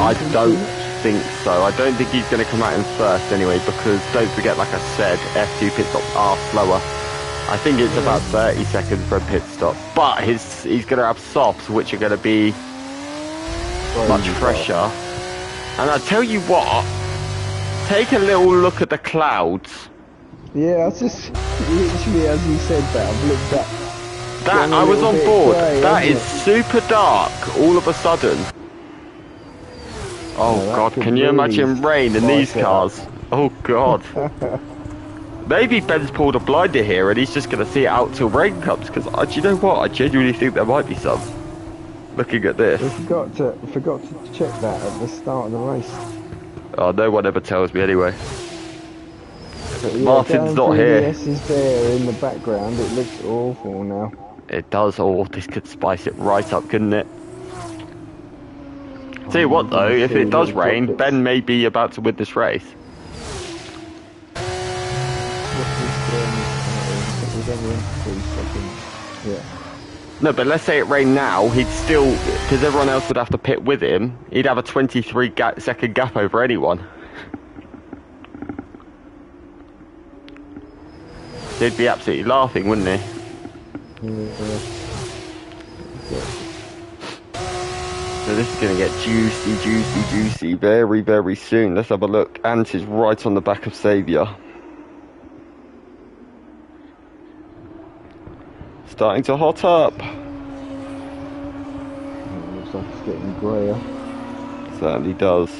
S1: I don't think so. I don't think he's going to come out in first anyway, because don't forget, like I said, F2 pit stops are slower. I think it's about 30 seconds for a pit stop, but he's going to have softs, which are going to be much fresher. And I tell you what, take a little look at the clouds.
S2: Yeah, I just literally as you said that, I've looked up.
S1: That I was on board. That is super dark all of a sudden. Oh God, can you imagine rain in these cars? Oh God. Maybe Ben's pulled a blinder here and he's just going to see it out till rain comes, because do you know what? I genuinely think there might be some. Looking at this.
S2: We forgot to check that at the start of the race.
S1: Oh, no one ever tells me anyway.
S2: But yeah,
S1: Martin's not here.
S2: The S is there in the background. It looks awful now.
S1: It does. Oh, this could spice it right up, couldn't it? Tell you what though, if it does rain, Ben may be about to win this race.
S2: Yeah.
S1: No, but let's say it rained now, he'd still, because everyone else would have to pit with him, he'd have a 23-second gap over anyone. They'd be absolutely laughing, wouldn't they?
S2: Yeah.
S1: So this is going to get juicy very, very soon. Let's have a look. Ant is right on the back of Saviour. Starting to hot up.
S2: Looks like it's getting greyer.
S1: Certainly does.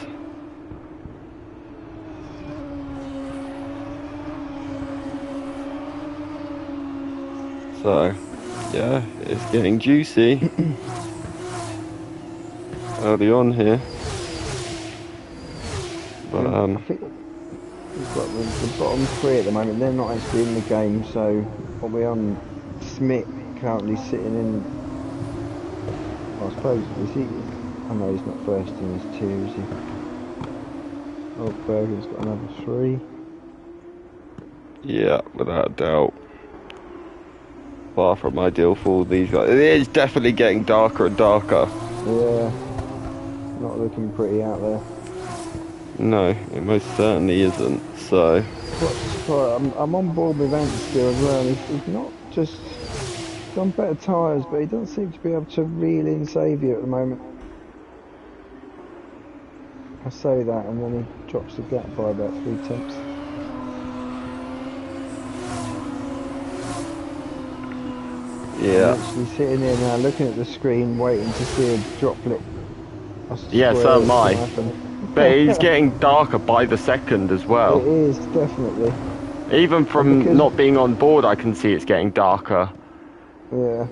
S1: So, yeah, it's getting juicy. Early on here. But,
S2: I think we've got the bottom three at the moment. They're not actually in the game, so what we're on Smith currently sitting in. I suppose is he? I know he's not first in his two, is he? Oh, Bergen's got another 3.
S1: yeah, without a doubt. Far from ideal for all these guys. It is definitely getting darker and darker.
S2: Yeah, not looking pretty out there.
S1: No, it most certainly isn't. So,
S2: I'm on board with Ant still as well. He's not just on better tyres, but he doesn't seem to be able to reel in Saviour at the moment. I say that, and then he drops the gap by about 3 tenths.
S1: yeah.
S2: I'm actually sitting here now, looking at the screen, waiting to see a droplet.
S1: Yeah, so am I. But he's getting darker by the second as well.
S2: It is, definitely.
S1: Even from not being on board, I can see it's getting darker.
S2: Yeah.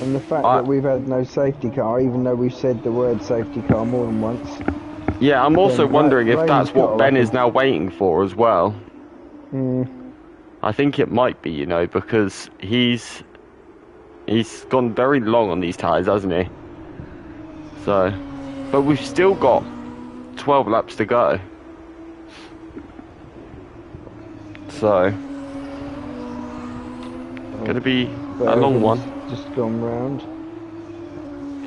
S2: And the fact that we've had no safety car, even though we've said the word safety car more than once.
S1: Yeah, I'm also wondering if that's what Ben is now waiting for as well. I think it might be, you know, because he's gone very long on these tyres, hasn't he? So, but we've still got 12 laps to go. So, going to be a long one.
S2: Just gone round.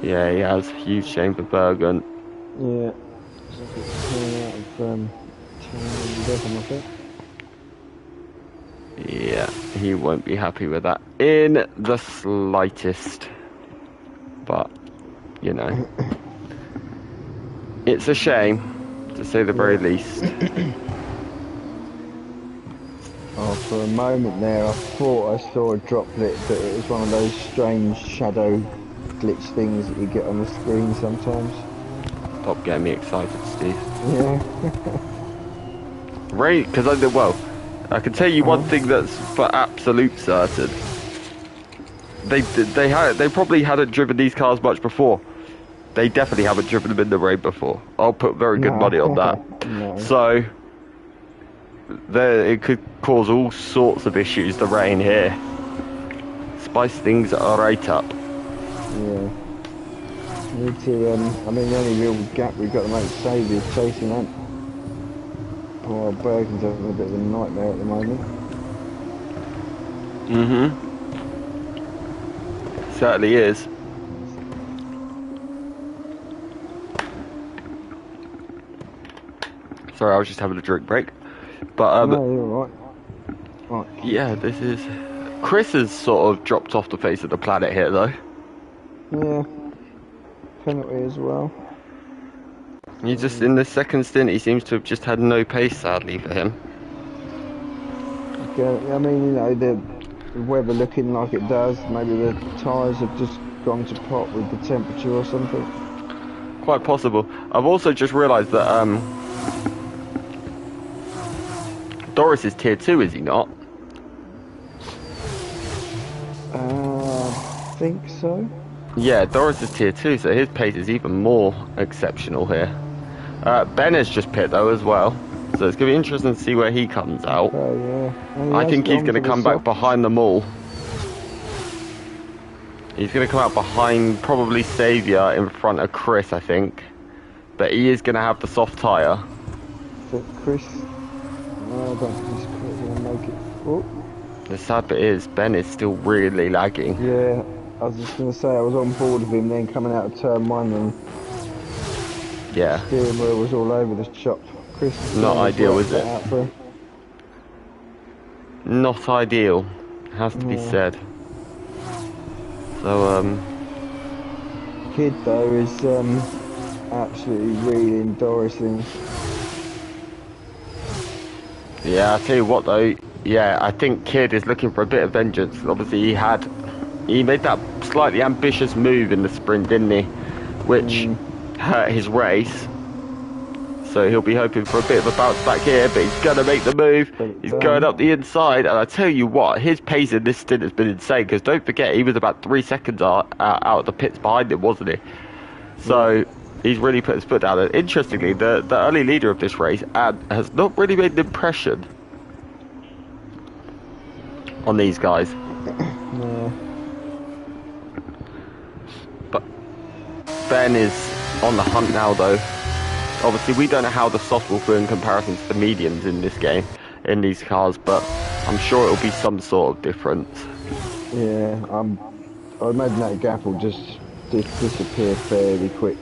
S1: Yeah, he has. Huge shame for Bergen.
S2: Yeah. Out of 10 11, I think.
S1: Yeah, he won't be happy with that in the slightest. But, you know, it's a shame, to say the very least.
S2: Oh, for a moment there, I thought I saw a droplet, but it was one of those strange shadow glitch things that you get on the screen sometimes.
S1: Stop getting me excited, Steve.
S2: Yeah.
S1: Right, because I did well. I can tell you one thing that's for absolute certain. They probably hadn't driven these cars much before. They definitely haven't driven them in the rain before. I'll put very good money on that.
S2: No.
S1: So, it could cause all sorts of issues, the rain here. Spice things right up.
S2: Yeah. Need to, I mean, the only real gap we've got to make save is chasing Ant. Poor Bergen's having a bit of a nightmare at the moment.
S1: Certainly is. Sorry, I was just having a drink break. But,
S2: no, you're right. Right.
S1: Yeah, this is... Chris has sort of dropped off the face of the planet here, though.
S2: Yeah. Penalty as well.
S1: He just, in the second stint, he seems to have just had no pace, sadly, for him.
S2: I mean, you know, the weather looking like it does. Maybe the tyres have just gone to pot with the temperature or something.
S1: Quite possible. I've also just realised that, Doris is tier 2, is he not?
S2: I think so.
S1: Yeah, Doris is tier 2, so his pace is even more exceptional here. Ben has just pit though as well, so it's going to be interesting to see where he comes out.
S2: Oh yeah.
S1: I think he's going to come back behind them all. He's going to come out behind probably Saviour in front of Chris, I think. But he is going to have the soft tyre.
S2: But Chris... No, I don't think he's going to make it. Oh.
S1: The sad bit is, Ben is still really lagging.
S2: Yeah, I was just going to say, I was on board with him then coming out of turn 1 and...
S1: Yeah.
S2: Steering wheel was all over the shop. Chris...
S1: Not ideal, is it? Not ideal, has to be said. So,
S2: Kid, though, is absolutely reeling Doris in.
S1: yeah, I'll tell you what though, yeah, I think Kid is looking for a bit of vengeance. Obviously he made that slightly ambitious move in the sprint, didn't he? Which hurt his race. So he'll be hoping for a bit of a bounce back here, but he's going to make the move. He's going up the inside, and I tell you what, his pace in this stint has been insane, because don't forget, he was about 3 seconds out of the pits behind him, wasn't he? So he's really put his foot down. And interestingly, the early leader of this race, Ad, has not really made an impression on these guys.
S2: No.
S1: But Ben is on the hunt now, though. Obviously, we don't know how the soft will feel in comparison to the mediums in this game, in these cars, but I'm sure it'll be some sort of difference.
S2: Yeah, I imagine that gap will just disappear fairly quick.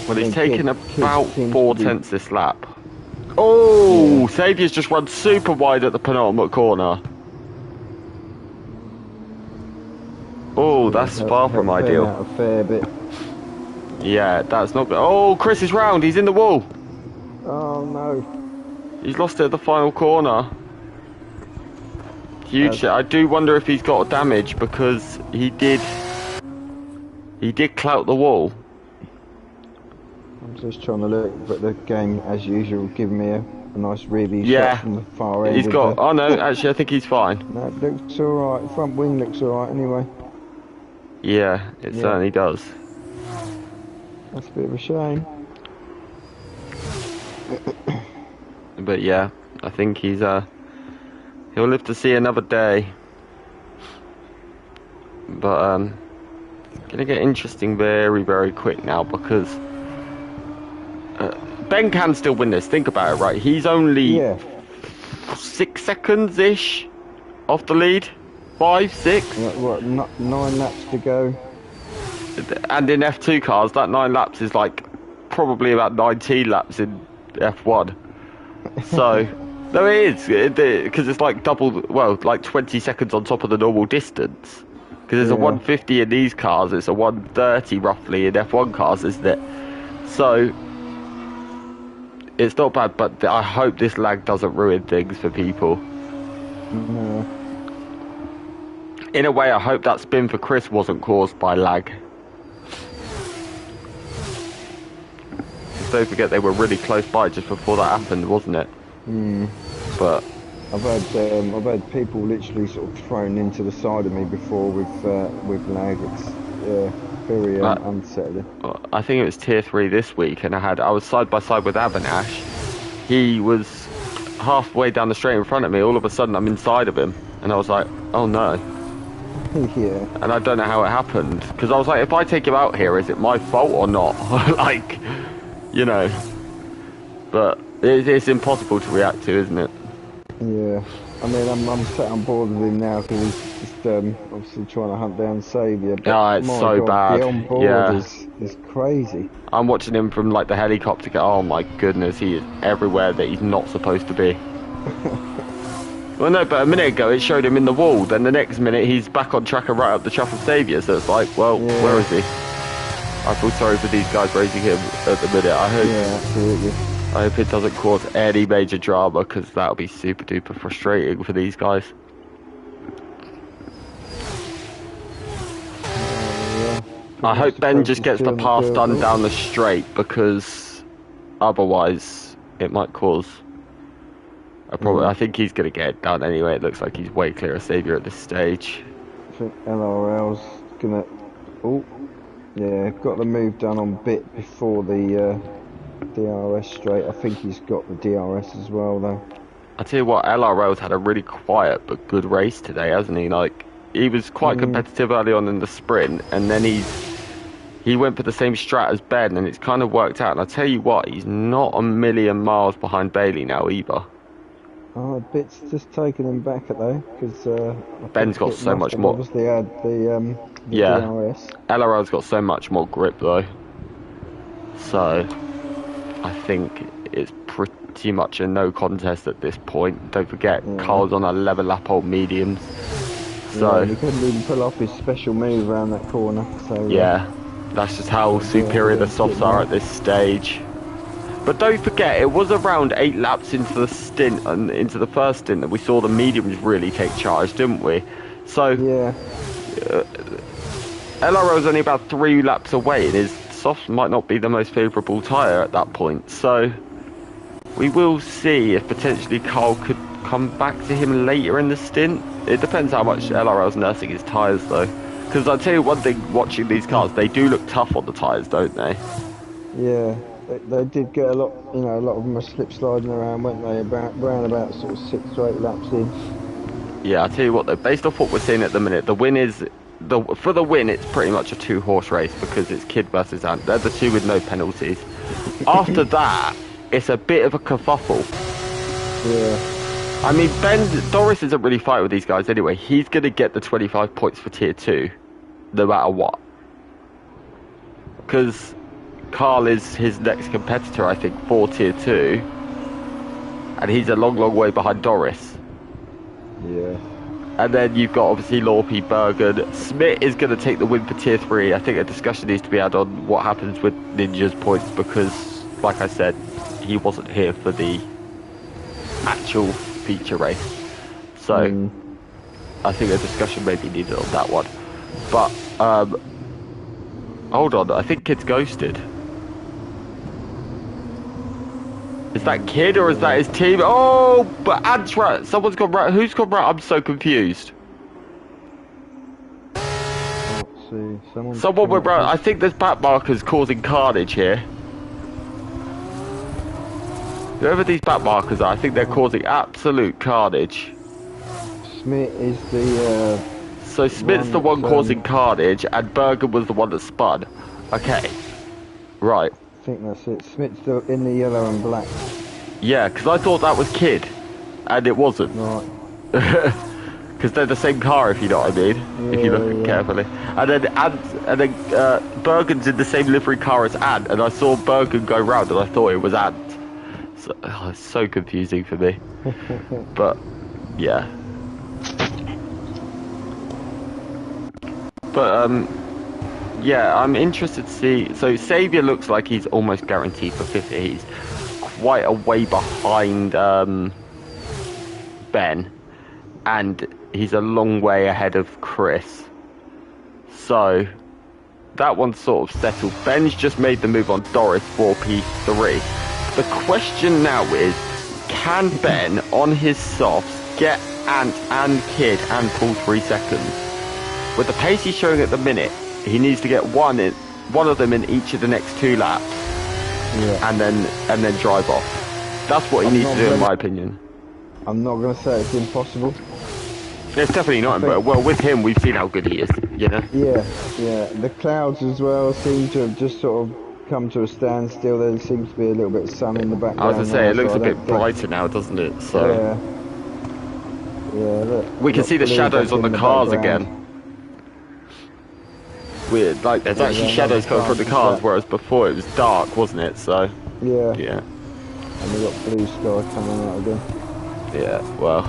S1: Well, he's taken about 4 tenths this lap. Oh, Saviour's just run super wide at the penultimate corner. Oh, that's far from ideal.
S2: Out a fair bit.
S1: Yeah, that's not good. Oh, Chris is round. He's in the wall.
S2: Oh no.
S1: He's lost it at the final corner. Huge shit. I do wonder if he's got damage, because he did clout the wall.
S2: I'm just trying to look, but the game, as usual, giving me a nice review shot from the far end.
S1: He's got... Oh no, actually I think he's fine.
S2: No, it looks alright. Front wing looks alright anyway.
S1: Yeah, it certainly does.
S2: That's a bit of a shame.
S1: But yeah, I think he'll live to see another day. But gonna get interesting very, very quick now, because Ben can still win this. Think about it, right? He's only 6 seconds ish off the lead. 5, 6.
S2: What? 9 laps to go.
S1: And in F2 cars, that 9 laps is like probably about 19 laps in F1. So, no, it is, because it's like double, well, like 20 seconds on top of the normal distance. Because there's a 150 in these cars, it's a 130 roughly in F1 cars, isn't it? So, it's not bad, but I hope this lag doesn't ruin things for people.
S2: No.
S1: In a way, I hope that spin for Chris wasn't caused by lag. Don't forget they were really close by just before that happened, wasn't it?
S2: Mm.
S1: But
S2: I've had people literally sort of thrown into the side of me before with lag. It's very unsettling.
S1: I think it was tier 3 this week, and I was side by side with Avinash. He was halfway down the straight in front of me. All of a sudden, I'm inside of him, and I was like, "Oh no!"
S2: Yeah.
S1: And I don't know how it happened, because I was like, "If I take him out here, is it my fault or not?" Like, you know. But it's impossible to react to, isn't it?
S2: Yeah. I mean, I'm sat on board with him now because he's just obviously trying to hunt down Saviour.
S1: Oh, it's so bad.
S2: The on board is crazy.
S1: I'm watching him from like the helicopter. Oh my goodness, he is everywhere that he's not supposed to be. Well, no, but a minute ago it showed him in the wall. Then the next minute he's back on track and right up the chuff of Saviour. So it's like, well, where is he? I feel sorry for these guys racing him at the minute.
S2: Absolutely.
S1: I hope it doesn't cause any major drama, because that'll be super duper frustrating for these guys. I hope Ben just gets the pass done down the straight, because otherwise it might cause a problem. I think he's going to get it done anyway. It looks like he's way clear of Saviour at this stage.
S2: I think LRL's going to... Oh, yeah, got the move done on bit before the DRS straight. I think he's got the DRS as well, though.
S1: I tell you what, LRL's had a really quiet but good race today, hasn't he? Like, he was quite competitive early on in the sprint, and then he went for the same strat as Ben, and it's kind of worked out. And I tell you what, he's not a million miles behind Bailey now either.
S2: Oh, Bit's just taking him back at though, because
S1: Ben's got so much more.
S2: Obviously had the DRS.
S1: LRL's got so much more grip though. So I think it's pretty much a no contest at this point. Don't forget, Carl's on a level lap old mediums. So
S2: he couldn't even pull off his special move around that corner. So
S1: that's just how superior the softs are at this stage. But don't forget, it was around 8 laps into the stint and into the first stint that we saw the mediums really take charge, didn't we? So LRO's only about 3 laps away, and his softs might not be the most favourable tyre at that point. So we will see if potentially Carl could come back to him later in the stint. It depends how much LRL's nursing his tyres though. Because I'll tell you one thing, watching these cars, they do look tough on the tyres, don't they?
S2: Yeah. They did get a lot, a lot of them are slip sliding around, weren't they? Around about sort of 6 to 8 laps in.
S1: Yeah, I'll tell you what though, based off what we're seeing at the minute, the win is, for the win, it's pretty much a 2-horse race, because it's Kid versus Ant. They're the two with no penalties. After that, it's a bit of a kerfuffle.
S2: Yeah.
S1: I mean, Doris isn't really fighting with these guys anyway. He's going to get the 25 points for tier 2, no matter what. Because Carl is his next competitor, I think, for tier 2, and he's a long, long way behind Doris.
S2: Yeah.
S1: And then you've got obviously Lorpy, Bergen. Smith is going to take the win for tier 3. I think a discussion needs to be had on what happens with Ninja's points, because, like I said, he wasn't here for the actual feature race. So I think a discussion may be needed on that one. But hold on, I think Kid's ghosted. Is that Kid or is that his team? Oh, but Ant's right. Someone's gone right. Who's gone right? I'm so confused.
S2: Let's see.
S1: Someone went right. I think there's back markers causing carnage here. Whoever these back markers are, I think they're causing absolute carnage.
S2: Smith is the...
S1: So Smith's the one causing carnage, and Bergen was the one that spun. Okay. Right.
S2: I think that's it. Smith's in the yellow and black.
S1: Yeah, because I thought that was Kid, and it wasn't.
S2: Right.
S1: Because they're the same car, if you know what I mean.
S2: Yeah,
S1: if you look carefully. And then Bergen's in the same livery car as Ant, and I saw Bergen go round, and I thought it was Ant. So, it's so confusing for me. But yeah. But yeah, I'm interested to see. So Saviour looks like he's almost guaranteed for 50. He's quite a way behind Ben. and he's a long way ahead of Chris. So that one's sort of settled. Ben's just made the move on Doris for P3. The question now is, can Ben on his softs get Ant and Kid and pull 3 seconds? With the pace he's showing at the minute, he needs to get one of them in each of the next 2 laps, and then drive off. That's what he needs to do, in my opinion.
S2: I'm not going to say it's impossible.
S1: It's definitely not, but well, with him, we've seen how good he is, you know?
S2: Yeah. The clouds as well seem to have just sort of come to a standstill. There seems to be a little bit of sun in the background.
S1: I was going to say, it looks
S2: so
S1: a bit brighter now, doesn't it? So
S2: look,
S1: we can see the shadows on the cars again. Weird, like there's actually shadows coming from the cars, whereas before it was dark, wasn't it? So yeah.
S2: And we got blue sky coming out again.
S1: Yeah, well,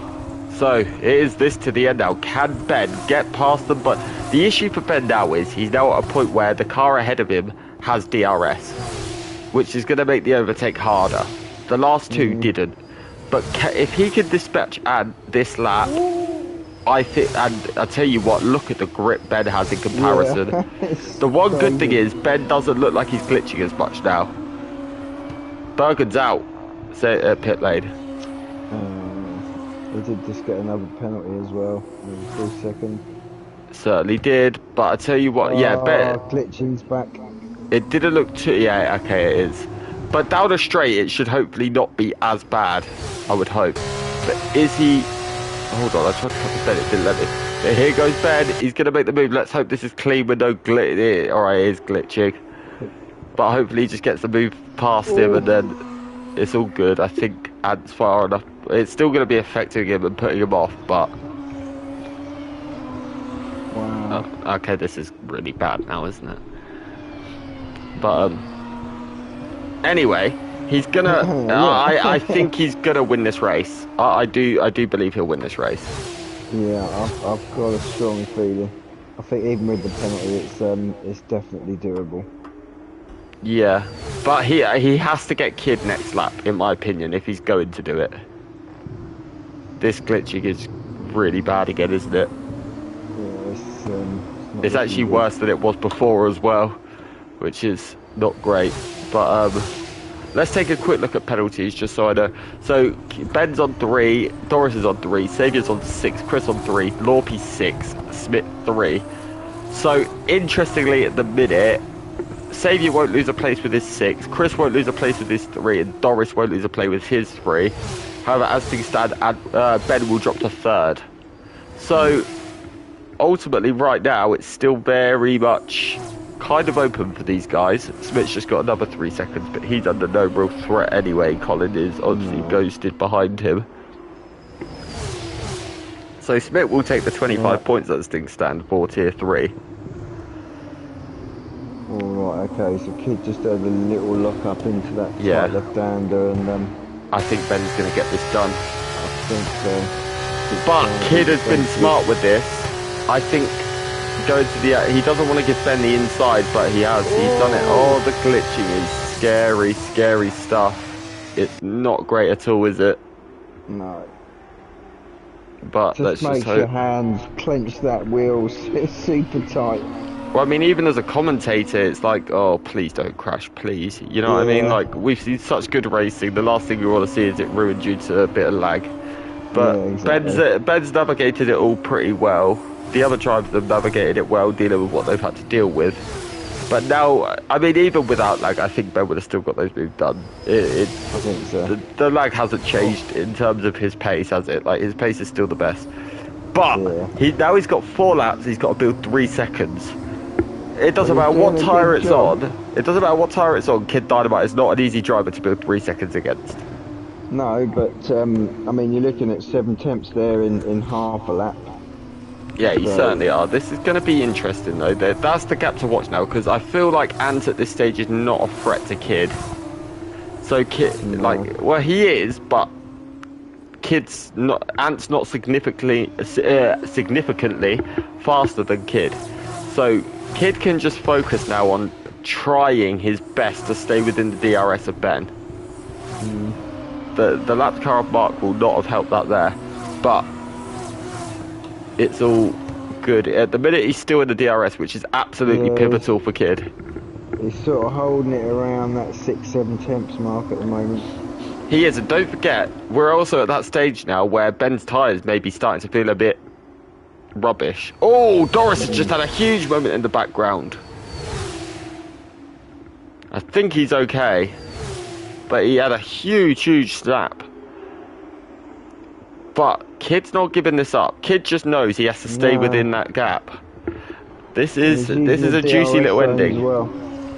S1: so it is this to the end now. Can Ben get past them? But the issue for Ben now is he's now at a point where the car ahead of him has DRS, which is going to make the overtake harder. The last 2 didn't, but if he can dispatch Ant this lap, I think, and I tell you what, look at the grip Ben has in comparison. The one good thing is Ben doesn't look like he's glitching as much now. Bergen's out, so pit lane.
S2: We did just get another penalty as well. 3 seconds.
S1: Certainly did, but I tell you what, Ben.
S2: Glitching's back.
S1: It didn't look too. Yeah, okay, it is. But down a straight, it should hopefully not be as bad. I would hope. But is he? Hold on, I tried to cut the Ben, it didn't let me. But here goes Ben, he's going to make the move. Let's hope this is clean with no glitch. Alright, it is glitching. But hopefully he just gets the move past him and then it's all good. I think Ant's far enough. It's still going to be affecting him and putting him off, but...
S2: Wow.
S1: Okay, this is really bad now, isn't it? But, anyway... He's gonna. I think he's gonna win this race. I do believe he'll win this race.
S2: Yeah, I've got a strong feeling. I think even with the penalty, it's definitely doable.
S1: Yeah, but he has to get Kid next lap, in my opinion, if he's going to do it. This glitching is really bad again, isn't it?
S2: Yeah,
S1: it's actually worse than it was before as well, which is not great. But let's take a quick look at penalties, just so I know. So, Ben's on 3, Doris is on 3, Saviour's on 6, Chris on 3, Lorpy 6, Smith 3. So, interestingly, at the minute, Saviour won't lose a place with his 6, Chris won't lose a place with his 3, and Doris won't lose a place with his 3. However, as things stand, Ben will drop to 3rd. So, ultimately, right now, it's still very much... kind of open for these guys. Smith's just got another 3 seconds, but he's under no real threat anyway. Colin is obviously ghosted behind him. So Smith will take the 25 points as things stand for tier 3.
S2: Alright, okay, so Kid just had a little lock up into that tight left-hander and
S1: I think Ben's going to get this done.
S2: I think so.
S1: But Kid has been smart with this. I think going to the... he doesn't want to give Ben the inside, but he has. He's done it. Oh, the glitching is scary, scary stuff. It's not great at all, is it?
S2: No.
S1: But let's just
S2: makes
S1: hope...
S2: your hands clench that wheel. It's super tight.
S1: Well, I mean, even as a commentator, it's like, oh, please don't crash, please. You know what I mean? Like, we've seen such good racing. The last thing we want to see is it ruined due to a bit of lag. But exactly. Ben's navigated it all pretty well. The other drivers have navigated it well, dealing with what they've had to deal with. But now, I mean, even without lag, I think Ben would have still got those moves done. I
S2: think so.
S1: The lag hasn't changed in terms of his pace, has it? Like, his pace is still the best. But now he's got 4 laps, he's got to build 3 seconds. It doesn't matter what tyre it's on. It doesn't matter what tyre it's on. Kid Dynamite is not an easy driver to build 3 seconds against.
S2: No, but I mean, you're looking at 7 tenths there in half a lap.
S1: Yeah, you certainly are. This is going to be interesting, though. That's the gap to watch now, because I feel like Ant at this stage is not a threat to Kid. So Kid, well, he is, but Ant's not significantly faster than Kid. So Kid can just focus now on trying his best to stay within the DRS of Ben. The lap car of Mark will not have helped that there, but it's all good. At the minute, he's still in the DRS, which is absolutely
S2: Yeah,
S1: pivotal for Kid.
S2: He's sort of holding it around that 6-7 temps mark at the moment.
S1: He is, and don't forget, we're also at that stage now where Ben's tyres may be starting to feel a bit rubbish. Oh, Doris has just had a huge moment in the background. I think he's okay, but he had a huge snap. But Kid's not giving this up. Kid just knows he has to stay within that gap. This is a juicy little ending.
S2: Well.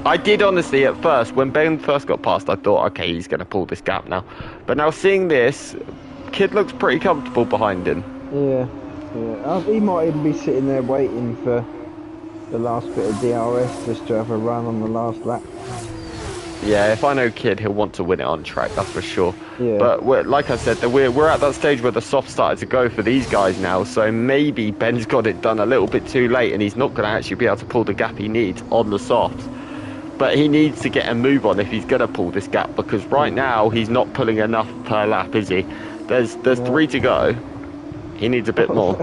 S1: I did honestly at first, when Ben first got past, I thought, okay, he's going to pull this gap now. But now seeing this, Kid looks pretty comfortable behind him.
S2: Yeah. He might even be sitting there waiting for the last bit of DRS just to have a run on the last lap.
S1: Yeah, if I know Kid, he'll want to win it on track, that's for sure.
S2: Yeah.
S1: But like I said, we're at that stage where the soft started to go for these guys now, so maybe Ben's got it done a little bit too late and he's not going to actually be able to pull the gap he needs on the softs. But he needs to get a move on if he's going to pull this gap, because right now he's not pulling enough per lap, is he? There's 3 to go. He needs a bit more.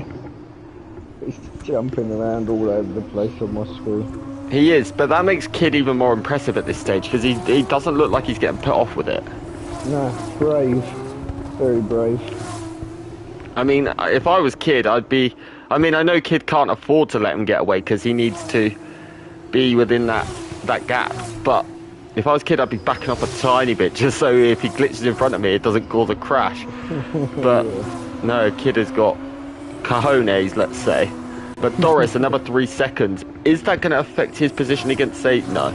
S2: He's jumping around all over the place on my screen.
S1: He is, but that makes Kid even more impressive at this stage, because he doesn't look like he's getting put off with it.
S2: No, brave. Very brave.
S1: I mean, if I was Kid, I'd be... I mean, I know Kid can't afford to let him get away, because he needs to be within that gap, but if I was Kid, I'd be backing up a tiny bit just so if he glitches in front of me it doesn't cause a crash. But no, Kid has got cojones, let's say. But Doris, another 3 seconds. Is that going to affect his position against No,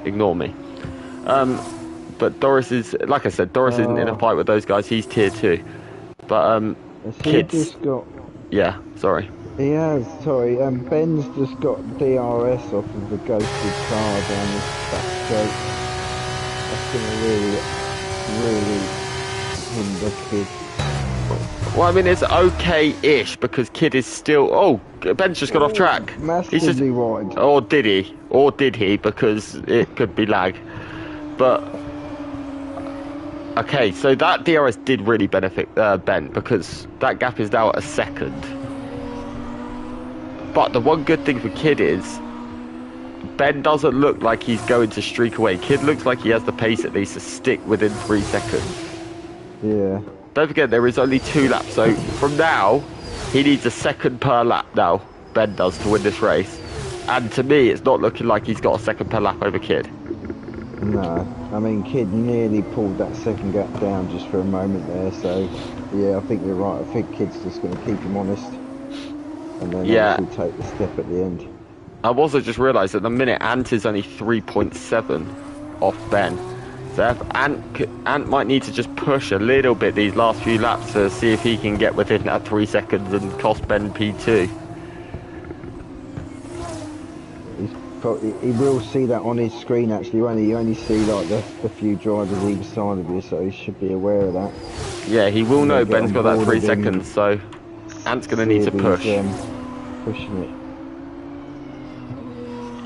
S1: ignore me. But Doris is, like I said, Doris isn't in a fight with those guys. He's tier 2. But Kid's yeah, sorry.
S2: He has, sorry, Ben's just got DRS off of the ghosted car down this back straight. That's going to really hinder Kid.
S1: Well, I mean, it's okay-ish, because Kid is still... Oh, Ben's just got off track.
S2: Massively wide.
S1: Or did he? Or did he? Because it could be lag. But... Okay, so that DRS did really benefit Ben, because that gap is now at a second. But the one good thing for Kid is Ben doesn't look like he's going to streak away. Kid looks like he has the pace at least to stick within 3 seconds.
S2: Yeah.
S1: Don't forget, there is only 2 laps, so from now, he needs a second per lap now, Ben does, to win this race. And to me, it's not looking like he's got a second per lap over Kid.
S2: No, I mean, Kid nearly pulled that second gap down just for a moment there, so yeah, I think you're right. I think Kid's just going to keep him honest. And then obviously take the step at the end.
S1: I've also just realised at the minute Ant is only 3.7 off Ben. So Ant might need to just push a little bit these last few laps to see if he can get within that 3 seconds and cost Ben P2.
S2: He will see that on his screen actually, won't he? You only see like the few drivers either side of you, so he should be aware of that.
S1: Yeah, he will know Ben's got that 3 seconds, so Ant's going to need to push.
S2: Pushing it.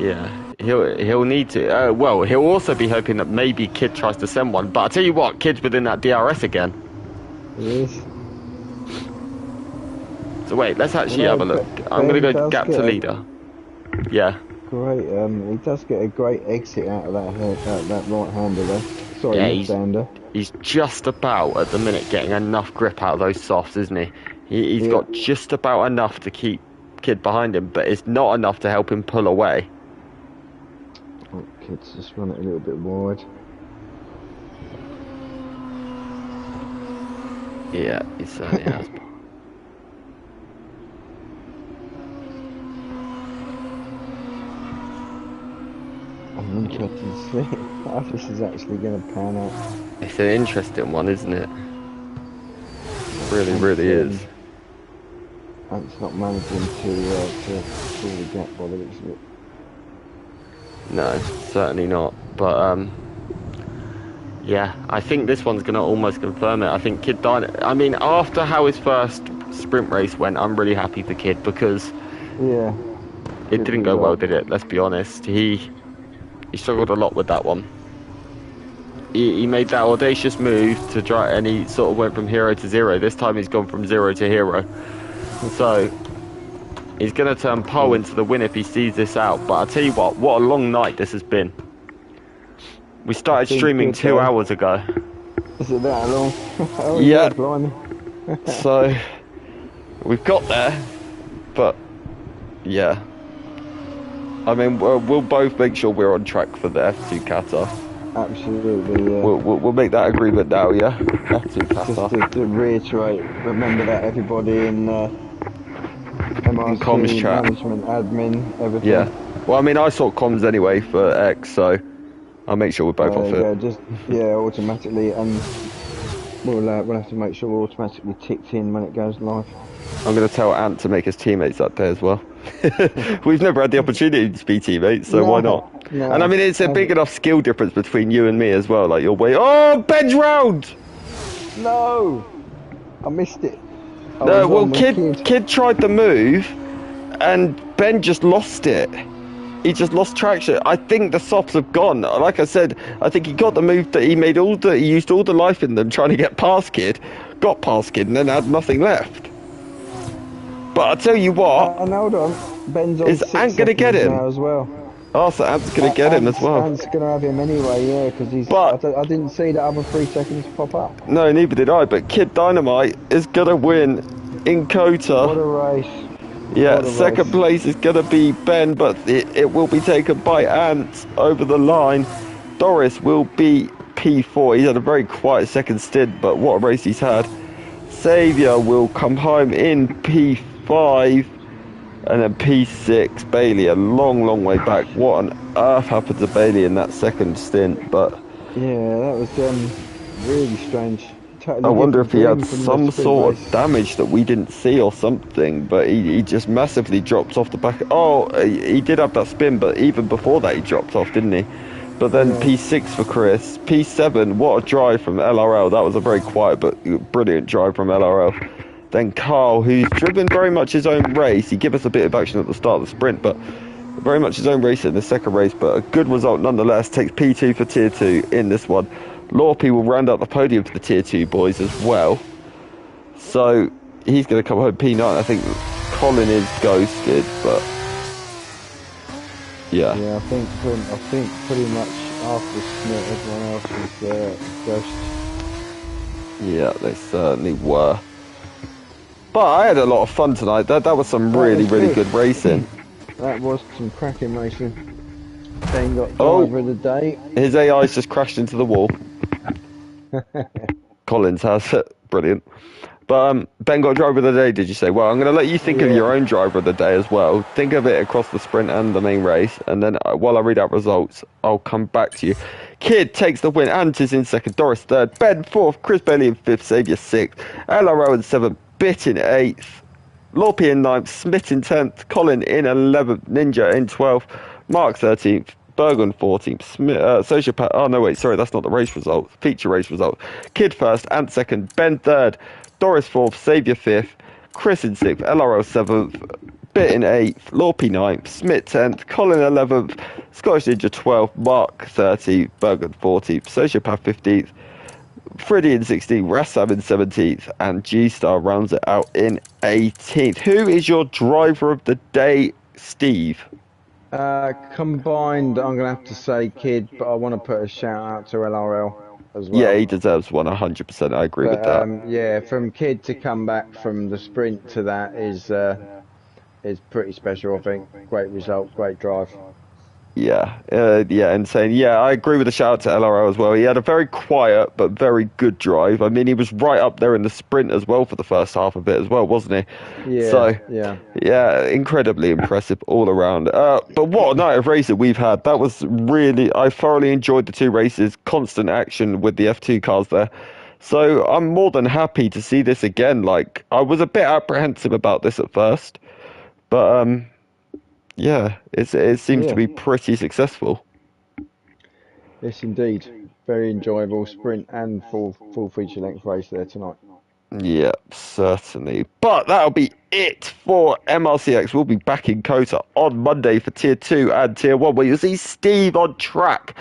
S1: Yeah, he'll need to. Well, he'll also be hoping that maybe Kid tries to send one. But I tell you what, Kid's within that DRS again.
S2: He is.
S1: So wait, let's actually have a look. I'm going to go gap to leader. Yeah.
S2: Great. He does get a great exit out of that right-hander there. Sorry, left-hander.
S1: He's just about at the minute getting enough grip out of those softs, isn't he? He's got just about enough to keep Kid behind him, but it's not enough to help him pull away.
S2: Oh, Kid's just run it a little bit wide.
S1: Yeah, he certainly has.
S2: I'm interested to see how this is actually going to pan out.
S1: It's an interesting one, isn't it? It really is.
S2: Ant's not managing to pull the gap by the looks of it.
S1: No, certainly not. But yeah, I think this one's going to almost confirm it. I think Kid died. I mean, after how his first sprint race went, I'm really happy for Kid, because it didn't go well, did it? Let's be honest. He struggled a lot with that one. He made that audacious move to try, and he sort of went from hero to zero. This time he's gone from zero to hero. So He's going to turn pole into the win if he sees this out. But I'll tell you what a long night this has been. We started streaming 2 hours ago.
S2: Is it that long? Oh,
S1: yeah.
S2: Blimey.
S1: So, we've got there. But, yeah. I mean, we'll both make sure we're on track for the F2 Qatar.
S2: Absolutely, yeah.
S1: We'll make that agreement now, yeah? F2 Qatar.
S2: Just to reiterate, remember that everybody in MRC,
S1: comms chat,
S2: management, admin, everything.
S1: Yeah. Well, I mean, I sort comms anyway for X, so I'll make sure we're both off it.
S2: Just automatically, and we'll have to make sure we're automatically ticked in when it goes live.
S1: I'm going to tell Ant to make us teammates that day as well. We've never had the opportunity to be teammates, so why not?
S2: No,
S1: and I mean, it's a big enough skill difference between you and me as well. Like, you're way... Oh, Ben's round!
S2: No! I missed it.
S1: No, well, Kid tried the move, and Ben just lost it. He just lost traction. I think the softs have gone. Like I said, I think he got the move that he used all the life in them trying to get past Kid, got past Kid, and then had nothing left. But I'll tell you what.
S2: And hold on, Ben's on
S1: is Ant going to get him
S2: now as well?
S1: Oh, so Ant's going to get him as well.
S2: Ant's going to have him anyway, yeah, because he's. But I didn't see the other 3 seconds pop up.
S1: No, neither did I. But Kid Dynamite is going to win in Kota.
S2: What a race!
S1: Yeah, second place is going to be Ben, but it will be taken by Ant over the line. Doris will be P4. He's had a very quiet second stint, but what a race he's had. Saviour will come home in P5, and then P6. Bailey, a long way back. What on earth happened to Bailey in that second stint? But
S2: yeah, that was really strange. Totally
S1: I wonder if he had some sort of damage that we didn't see or something, but he just massively dropped off the back. Oh, he did have that spin, but even before that he dropped off, didn't he? But then P6 for Chris. P7, what a drive from LRL. That was a very quiet but brilliant drive from LRL. Then Carl, who's driven very much his own race. He gave us a bit of action at the start of the sprint, but very much his own race in the second race, but a good result nonetheless. Takes P2 for Tier 2 in this one. Lorpy will round out the podium for the Tier 2 boys as well. So he's going to come home P9. I think Colin is ghosted, but yeah.
S2: Yeah, I think pretty much after Smith, everyone else was ghosted.
S1: Yeah, they certainly were. But I had a lot of fun tonight. That was some really good racing.
S2: That was some cracking racing. Ben got driver of the day.
S1: His AI's just crashed into the wall. Collins has it. Brilliant. But Ben got driver of the day, did you say? Well, I'm going to let you think of your own driver of the day as well. Think of it across the sprint and the main race. And then while I read out results, I'll come back to you. Kid takes the win. Ant is in second. Doris third. Ben fourth. Chris Bailey in fifth. Saviour sixth. LRO in seventh. Bit in 8th, Lorpy in 9th, Smith in 10th, Colin in 11th, Ninja in 12th, Mark 13th, Bergen 14th, Smith, Sociopath, oh no wait, sorry, that's not the race result, feature race result. Kid first, Ant second, Ben third, Doris 4th, Saviour 5th, Chris in 6th, LRO 7th, Bit in 8th, Lorpy 9th, Smith 10th, Colin 11th, Scottish Ninja 12th, Mark 13th, Bergen 14th, Sociopath 15th, Freddy in 16th, Rassam in 17th, and G-Star rounds it out in 18th. Who is your driver of the day, Steve?
S2: Combined, I'm going to have to say Kid, but I want to put a shout out to LRL as well.
S1: Yeah, he deserves one, 100%. I agree with that.
S2: Yeah, from Kid to come back from the sprint to that is pretty special, I think. Great result, great drive.
S1: Yeah, insane. Yeah, I agree with the shout out to LRO as well. He had a very quiet but very good drive. I mean, he was right up there in the sprint as well for the first half of it as well, wasn't he?
S2: Yeah.
S1: So,
S2: yeah,
S1: incredibly impressive all around. But what a night of racing we've had. That was really, I thoroughly enjoyed the 2 races. Constant action with the F2 cars there. So I'm more than happy to see this again. Like, I was a bit apprehensive about this at first, but yeah, it seems to be pretty successful.
S2: Yes, indeed. Very enjoyable sprint and full feature length race there tonight.
S1: Yeah, certainly. But that'll be it for Mrc-X. We'll be back in Kota on Monday for Tier 2 and Tier 1, where you'll see Steve on track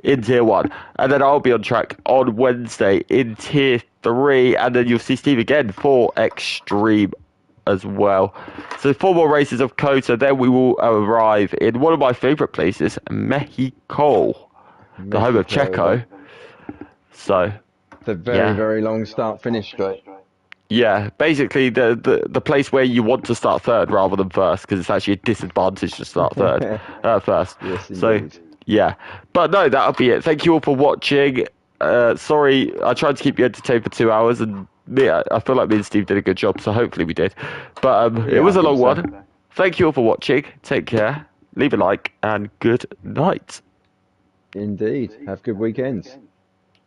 S1: in Tier 1. And then I'll be on track on Wednesday in Tier 3. And then you'll see Steve again for Extreme as well. So 4 more races of COTA, then we will arrive in one of my favourite places, Mexico, the home of Checo. So,
S2: the very long start-finish straight.
S1: yeah, basically the place where you want to start third rather than first, because it's actually a disadvantage to start first.
S2: Yes,
S1: So,
S2: indeed.
S1: yeah. But no, that'll be it. Thank you all for watching. Sorry, I tried to keep you entertained for 2 hours, and yeah, I feel like me and Steve did a good job, so hopefully we did. But it
S2: Yeah,
S1: was
S2: I
S1: a long
S2: think so.
S1: one. Thank you all for watching. Take care. Leave a like, and good night.
S2: Indeed. Have good weekends.